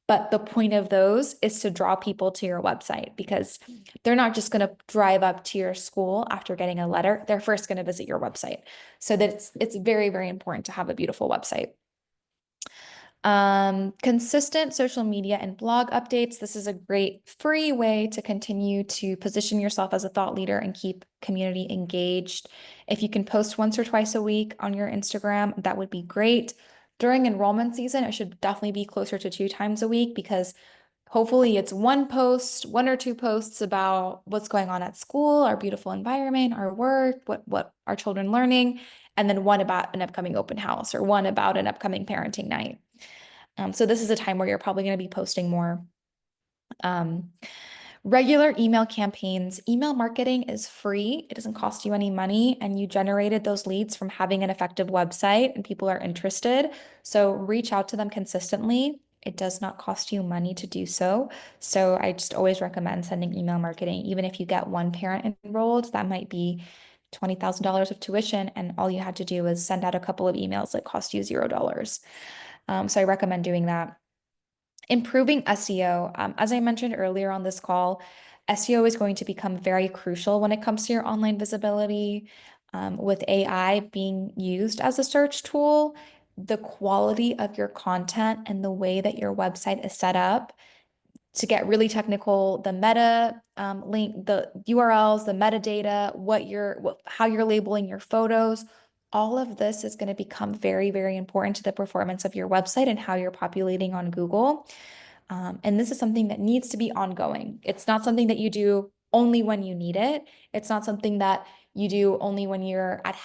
But the point of those is to draw people to your website, because they're not just going to drive up to your school after getting a letter. They're first going to visit your website. So that it's very, very important to have a beautiful website. Consistent social media and blog updates. This is a great free way to continue to position yourself as a thought leader and keep community engaged. If you can post once or twice a week on your Instagram, that would be great. During enrollment season, it should definitely be closer to 2 times a week, because hopefully it's one post, 1 or 2 posts about what's going on at school, our beautiful environment, our work, what our children learning, and then one about an upcoming open house or one about an upcoming parenting night. So this is a time where you're probably going to be posting more. Regular email campaigns. Email marketing is free. It doesn't cost you any money, and you generated those leads from having an effective website and people are interested. So reach out to them consistently. It does not cost you money to do so. So I just always recommend sending email marketing. Even if you get one parent enrolled, that might be $20,000 of tuition, and all you had to do is send out a couple of emails that cost you $0. So I recommend doing that. Improving SEO. As I mentioned earlier on this call, SEO is going to become very crucial when it comes to your online visibility. With AI being used as a search tool, the quality of your content and the way that your website is set up, to get really technical, the meta link, the URLs, the metadata, how you're labeling your photos, all of this is going to become very, very important to the performance of your website and how you're populating on Google. And this is something that needs to be ongoing. It's not something that you do only when you need it. It's not something that you do only when you're at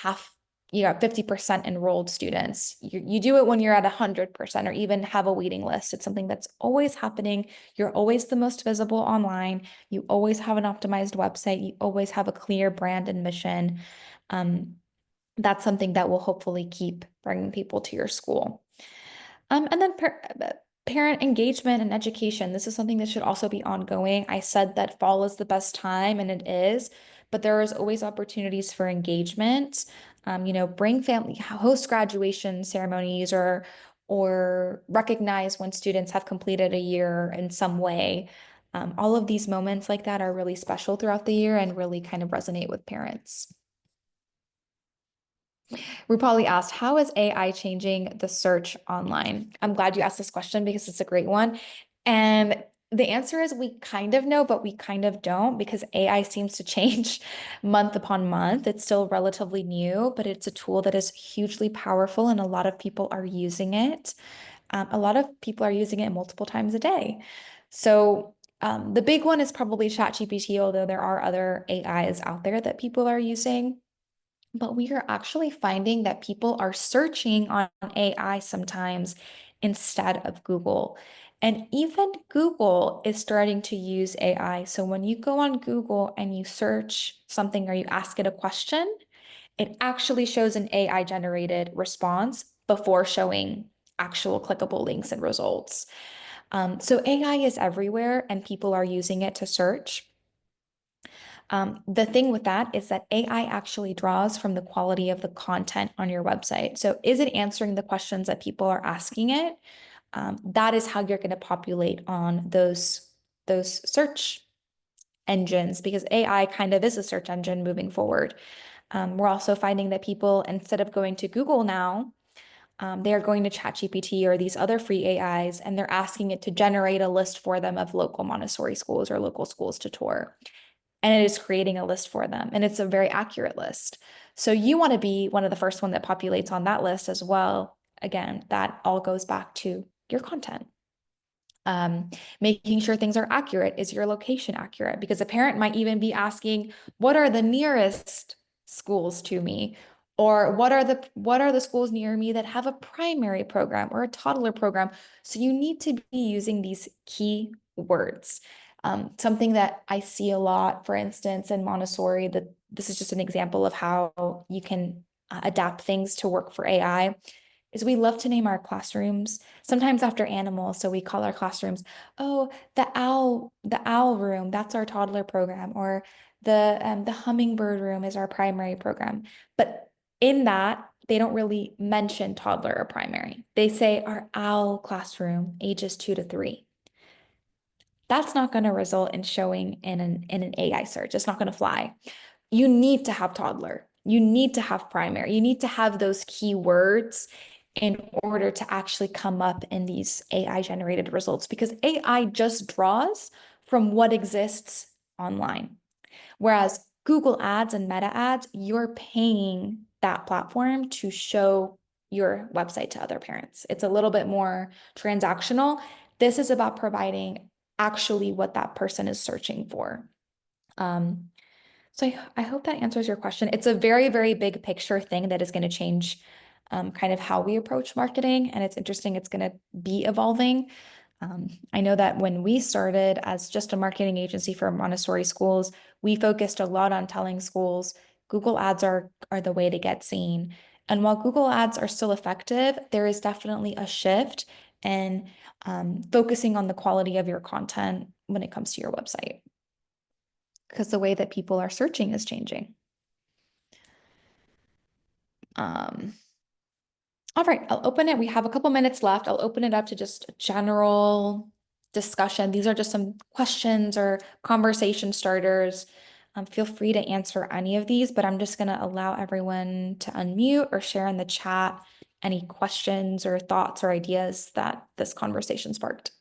you got 50% enrolled students. You do it when you're at 100% or even have a waiting list. It's something that's always happening. You're always the most visible online. You always have an optimized website. You always have a clear brand and mission. That's something that will hopefully keep bringing people to your school. And then Parent engagement and education. This is something that should also be ongoing. I said that fall is the best time, and it is, but there is always opportunities for engagement. Bring family, host graduation ceremonies, or recognize when students have completed a year in some way. All of these moments like that are really special throughout the year and really kind of resonate with parents. Rupali asked, how is AI changing the search online? I'm glad you asked this question because it's a great one. And the answer is we kind of know, but we kind of don't, because AI seems to change month upon month. It's still relatively new, but it's a tool that is hugely powerful, and a lot of people are using it. A lot of people are using it multiple times a day. So the big one is probably ChatGPT, although there are other AIs out there that people are using. But we are actually finding that people are searching on AI sometimes instead of Google. And even Google is starting to use AI. So when you go on Google and you search something or you ask it a question, it actually shows an AI generated response before showing actual clickable links and results. So AI is everywhere and people are using it to search. The thing with that is that AI actually draws from the quality of the content on your website. So is it answering the questions that people are asking it? That is how you're going to populate on those search engines, because AI kind of is a search engine moving forward. We're also finding that people, instead of going to Google now, they are going to ChatGPT or these other free AIs, and they're asking it to generate a list for them of local Montessori schools or local schools to tour. And it is creating a list for them. And it's a very accurate list. So you want to be one of the first one that populates on that list as well. Again, that all goes back to your content. Making sure things are accurate. Is your location accurate? Because a parent might even be asking, what are the nearest schools to me? Or what are the schools near me that have a primary program or a toddler program? So you need to be using these key words. Something that I see a lot, for instance, in Montessori, that this is just an example of how you can adapt things to work for AI, is we love to name our classrooms, sometimes after animals. So we call our classrooms, oh, the owl room, that's our toddler program, or the hummingbird room is our primary program. But in that, they don't really mention toddler or primary. They say our owl classroom, ages 2 to 3. That's not going to result in showing in an AI search. It's not going to fly. You need to have toddler. You need to have primary. You need to have those keywords in order to actually come up in these AI generated results, because AI just draws from what exists online. Whereas Google Ads and Meta Ads, you're paying that platform to show your website to other parents. It's a little bit more transactional. This is about providing actually what that person is searching for. So I hope that answers your question. It's a very, very big picture thing that is going to change kind of how we approach marketing. And it's interesting, it's going to be evolving. I know that when we started as just a marketing agency for Montessori schools, we focused a lot on telling schools Google Ads are the way to get seen. And while Google Ads are still effective, there is definitely a shift in focusing on the quality of your content when it comes to your website, because the way that people are searching is changing. All right, I'll open it. We have a couple minutes left. I'll open it up to just a general discussion. These are just some questions or conversation starters. Feel free to answer any of these, but I'm just going to allow everyone to unmute or share in the chat any questions or thoughts or ideas that this conversation sparked.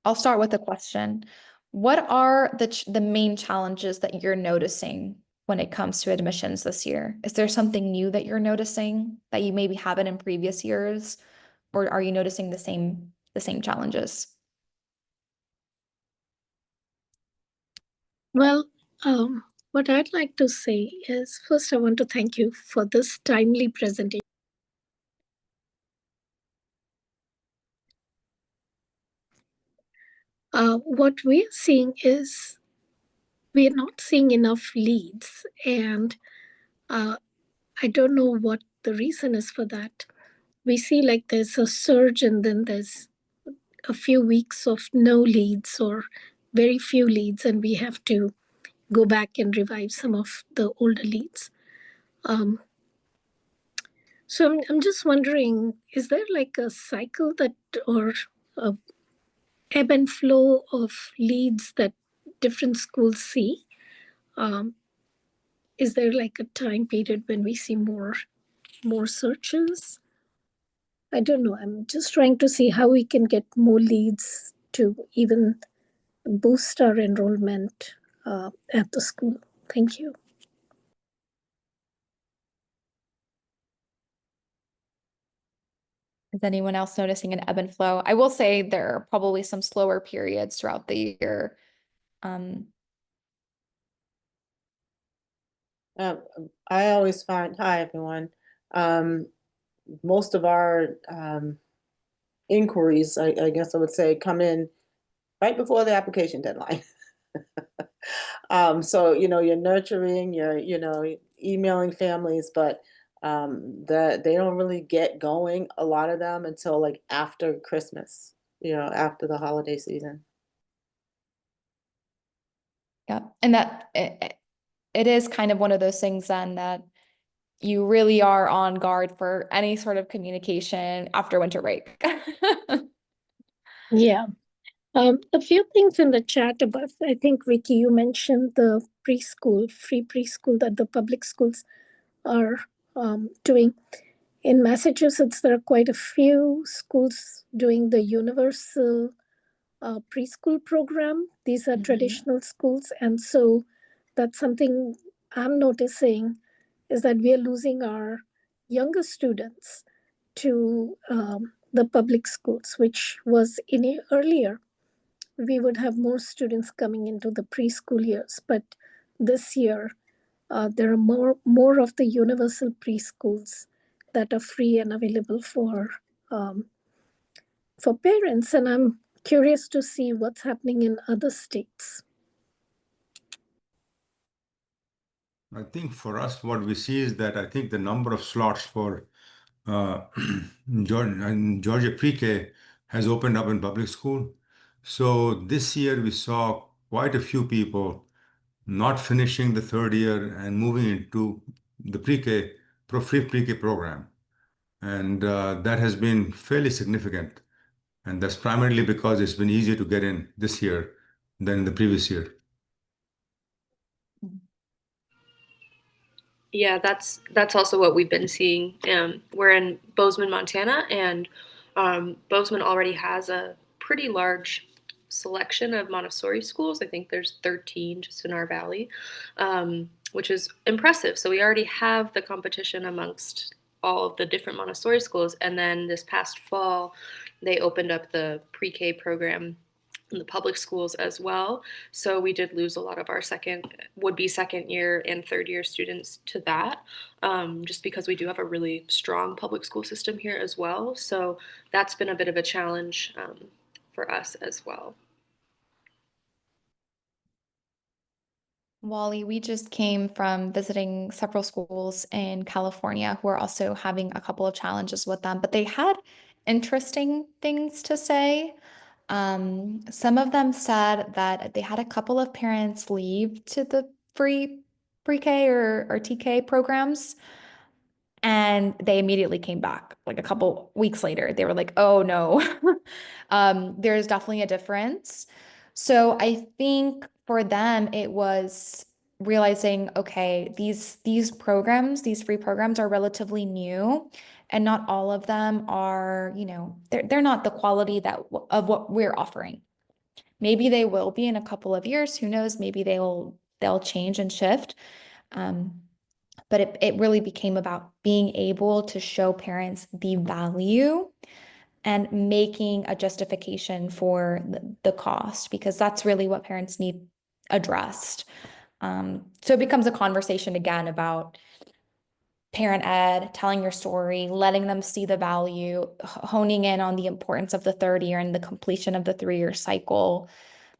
I'll start with a question. What are the main challenges that you're noticing when it comes to admissions this year? Is there something new that you're noticing that you maybe haven't in previous years, or are you noticing the same challenges? Well, what I'd like to say is, first, I want to thank you for this timely presentation. what we're seeing is we're not seeing enough leads, and I don't know what the reason is for that. We see like there's a surge, and then there's a few weeks of no leads or very few leads, and we have to go back and revive some of the older leads. So I'm just wondering, is there like a cycle that, or a ebb and flow of leads that different schools see? Is there like a time period when we see more searches? I don't know. I'm just trying to see how we can get more leads to even boost our enrollment at the school. Thank you. Is anyone else noticing an ebb and flow? I will say there are probably some slower periods throughout the year. I always find, hi everyone, most of our inquiries, I guess I would say, come in right before the application deadline. So, you're nurturing, you're, emailing families, but they don't really get going, a lot of them, until like after Christmas, after the holiday season. Yeah, and that it is kind of one of those things then that you really are on guard for any sort of communication after winter break. Yeah. A few things in the chat about, I think, Vicky, you mentioned the preschool, free preschool that the public schools are doing. In Massachusetts, there are quite a few schools doing the universal preschool program. These are traditional schools. And so that's something I'm noticing, is that we are losing our younger students to the public schools, which was earlier. We would have more students coming into the preschool years. But this year, there are more of the universal preschools that are free and available for parents. And I'm curious to see what's happening in other states. I think for us, what we see is that I think the number of slots for Georgia pre-K has opened up in public school. So this year we saw quite a few people not finishing the third year and moving into the pre-K, free pre-K program. And that has been fairly significant. And that's primarily because it's been easier to get in this year than the previous year. Yeah, that's also what we've been seeing. We're in Bozeman, Montana, and Bozeman already has a pretty large selection of Montessori schools. I think there's 13 just in our valley, which is impressive. So we already have the competition amongst all of the different Montessori schools. And then this past fall, they opened up the pre-K program in the public schools as well. So we did lose a lot of our would-be second year and third year students to that, just because we do have a really strong public school system here as well. So that's been a bit of a challenge for us as well. Wally, we just came from visiting several schools in California who are also having a couple of challenges with them, but they had interesting things to say. Some of them said that they had a couple of parents leave to the free pre-K or TK programs, and they immediately came back like a couple weeks later. They were like, oh no, there's definitely a difference. So I think for them, it was realizing, okay, these programs, these free programs are relatively new, and not all of them are, they're not the quality of what we're offering. Maybe they will be in a couple of years, who knows, maybe they'll change and shift. But it really became about being able to show parents the value and making a justification for the cost, because that's really what parents need addressed. So it becomes a conversation again about parent ed, telling your story, letting them see the value, honing in on the importance of the third year and the completion of the 3-year cycle.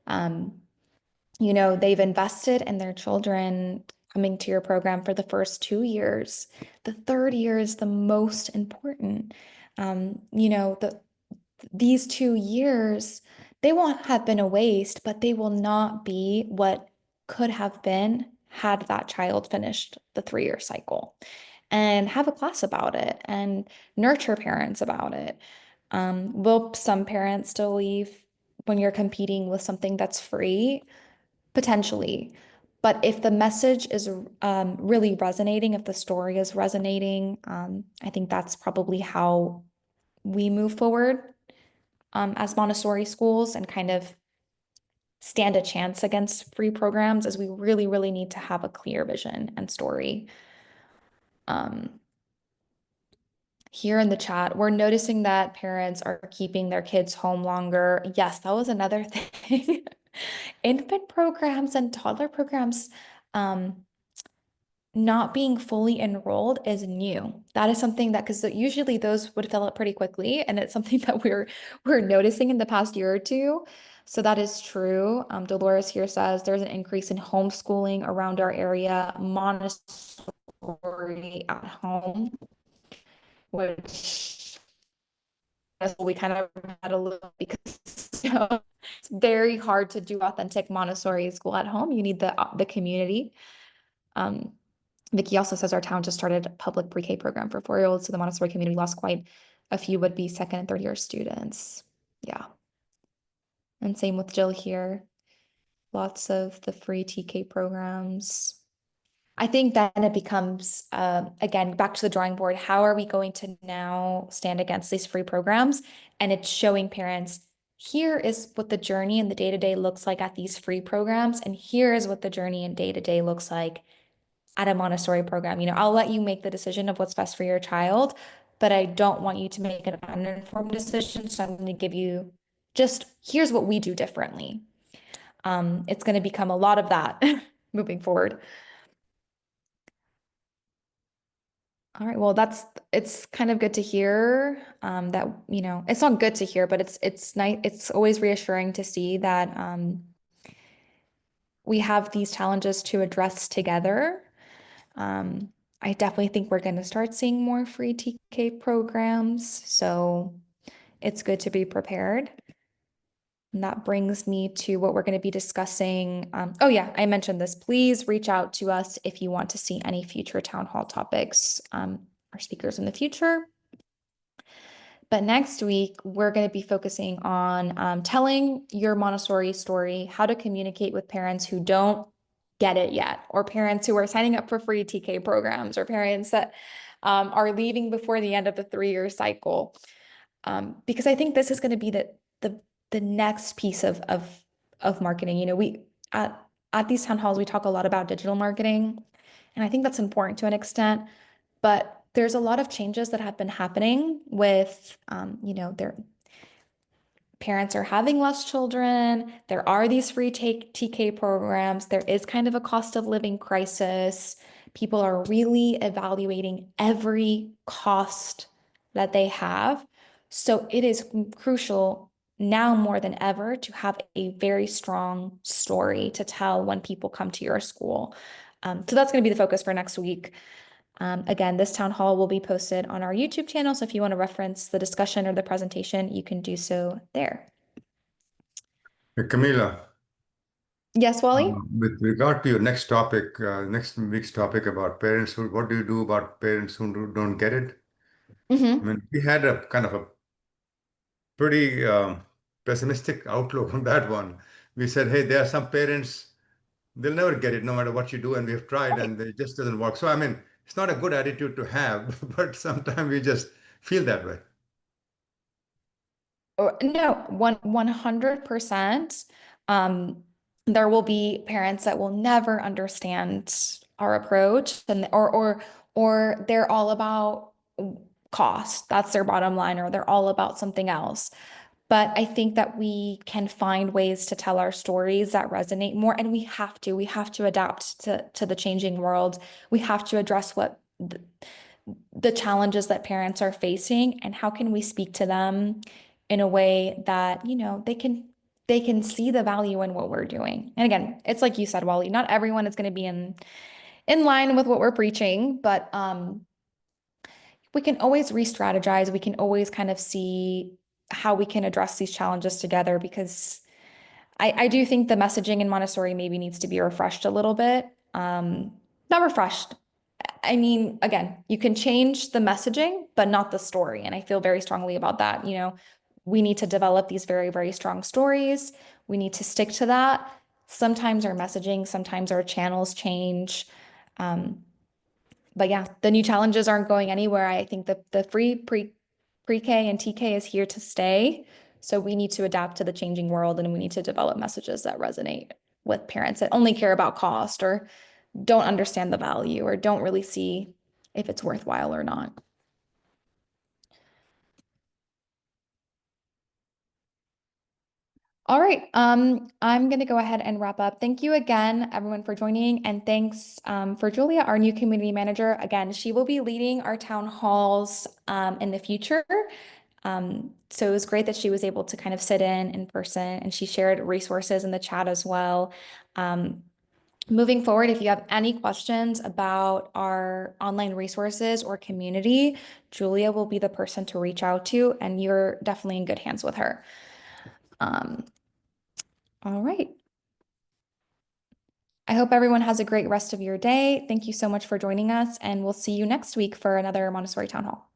You know, they've invested in their children coming to your program for the first 2 years. The third year is the most important. You know, these 2 years, they won't have been a waste, but they will not be what could have been had that child finished the 3-year cycle. And have a class about it and nurture parents about it. Will some parents still leave when you're competing with something that's free? Potentially. But if the message is really resonating, if the story is resonating, I think that's probably how we move forward as Montessori schools and kind of stand a chance against free programs, as we really, really need to have a clear vision and story. Here in the chat, we're noticing that parents are keeping their kids home longer. Yes, that was another thing. Infant programs and toddler programs not being fully enrolled is new. That is something that, because usually those would fill up pretty quickly, and it's something that we're noticing in the past year or two. So that is true. Dolores here says there's an increase in homeschooling around our area, Montessori at home, which we kind of had a little, because it's very hard to do authentic Montessori school at home. You need the community. Vicky also says our town just started a public pre-K program for 4-year-olds, so the Montessori community lost quite a few would-be second and third-year students. Yeah. And same with Jill here. Lots of the free TK programs. I think then it becomes, again, back to the drawing board. How are we going to now stand against these free programs? And it's showing parents, here is what the journey and the day-to-day looks like at these free programs. And here is what the journey and day-to-day looks like at a Montessori program. You know, I'll let you make the decision of what's best for your child, but I don't want you to make an uninformed decision. So I'm going to give you just, here's what we do differently. It's going to become a lot of that moving forward. All right, well, it's kind of good to hear that, you know, it's not good to hear, but it's nice. It's always reassuring to see that we have these challenges to address together. I definitely think we're going to start seeing more free TK programs, so it's good to be prepared. And that brings me to what we're going to be discussing. Oh yeah, I mentioned this. Please reach out to us if you want to see any future town hall topics, our speakers in the future. But next week, we're going to be focusing on telling your Montessori story, how to communicate with parents who don't get it yet, or parents who are signing up for free TK programs, or parents that are leaving before the end of the 3-year cycle. Because I think this is going to be the next piece of marketing. You know, we at these town halls, we talk a lot about digital marketing, and I think that's important to an extent, but there's a lot of changes that have been happening with, you know, their parents are having less children. There are these free TK programs. There is kind of a cost of living crisis. People are really evaluating every cost that they have. So it is crucial now more than ever to have a very strong story to tell when people come to your school. So that's going to be the focus for next week. Again, this town hall will be posted on our YouTube channel, so if you want to reference the discussion or the presentation, you can do so there. Hey, Camila, Yes, Wally? with regard to your next topic, next week's topic about parents who, what do you do about parents who don't get it? I mean, we had a kind of a pretty pessimistic outlook on that one. We said, hey, there are some parents, they'll never get it no matter what you do, and we have tried, and it just doesn't work. So, I mean, it's not a good attitude to have, but sometimes we just feel that way. No, 100%. There will be parents that will never understand our approach, and or they're all about cost. That's their bottom line, or they're all about something else. But I think that we can find ways to tell our stories that resonate more, and we have to adapt to the changing world. We have to address what the challenges that parents are facing and how can we speak to them in a way that, you know, they can see the value in what we're doing. And again, it's like you said, Wally, not everyone is going to be in line with what we're preaching, but we can always re-strategize. We can always kind of see how we can address these challenges together because I do think the messaging in Montessori maybe needs to be refreshed a little bit. Not refreshed. I mean, again, you can change the messaging, but not the story. And I feel very strongly about that. You know, we need to develop these very, very strong stories. We need to stick to that. Sometimes our messaging, sometimes our channels change. But yeah, the new challenges aren't going anywhere. I think the free pre-K and TK is here to stay. So we need to adapt to the changing world and we need to develop messages that resonate with parents that only care about cost or don't understand the value or don't really see if it's worthwhile or not. All right, I'm going to go ahead and wrap up. Thank you again, everyone, for joining. And thanks for Julia, our new community manager. Again, she will be leading our town halls in the future. So it was great that she was able to kind of sit in person and she shared resources in the chat as well. Moving forward, if you have any questions about our online resources or community, Julia will be the person to reach out to, and you're definitely in good hands with her. All right. I hope everyone has a great rest of your day. Thank you so much for joining us, and we'll see you next week for another Montessori Town Hall.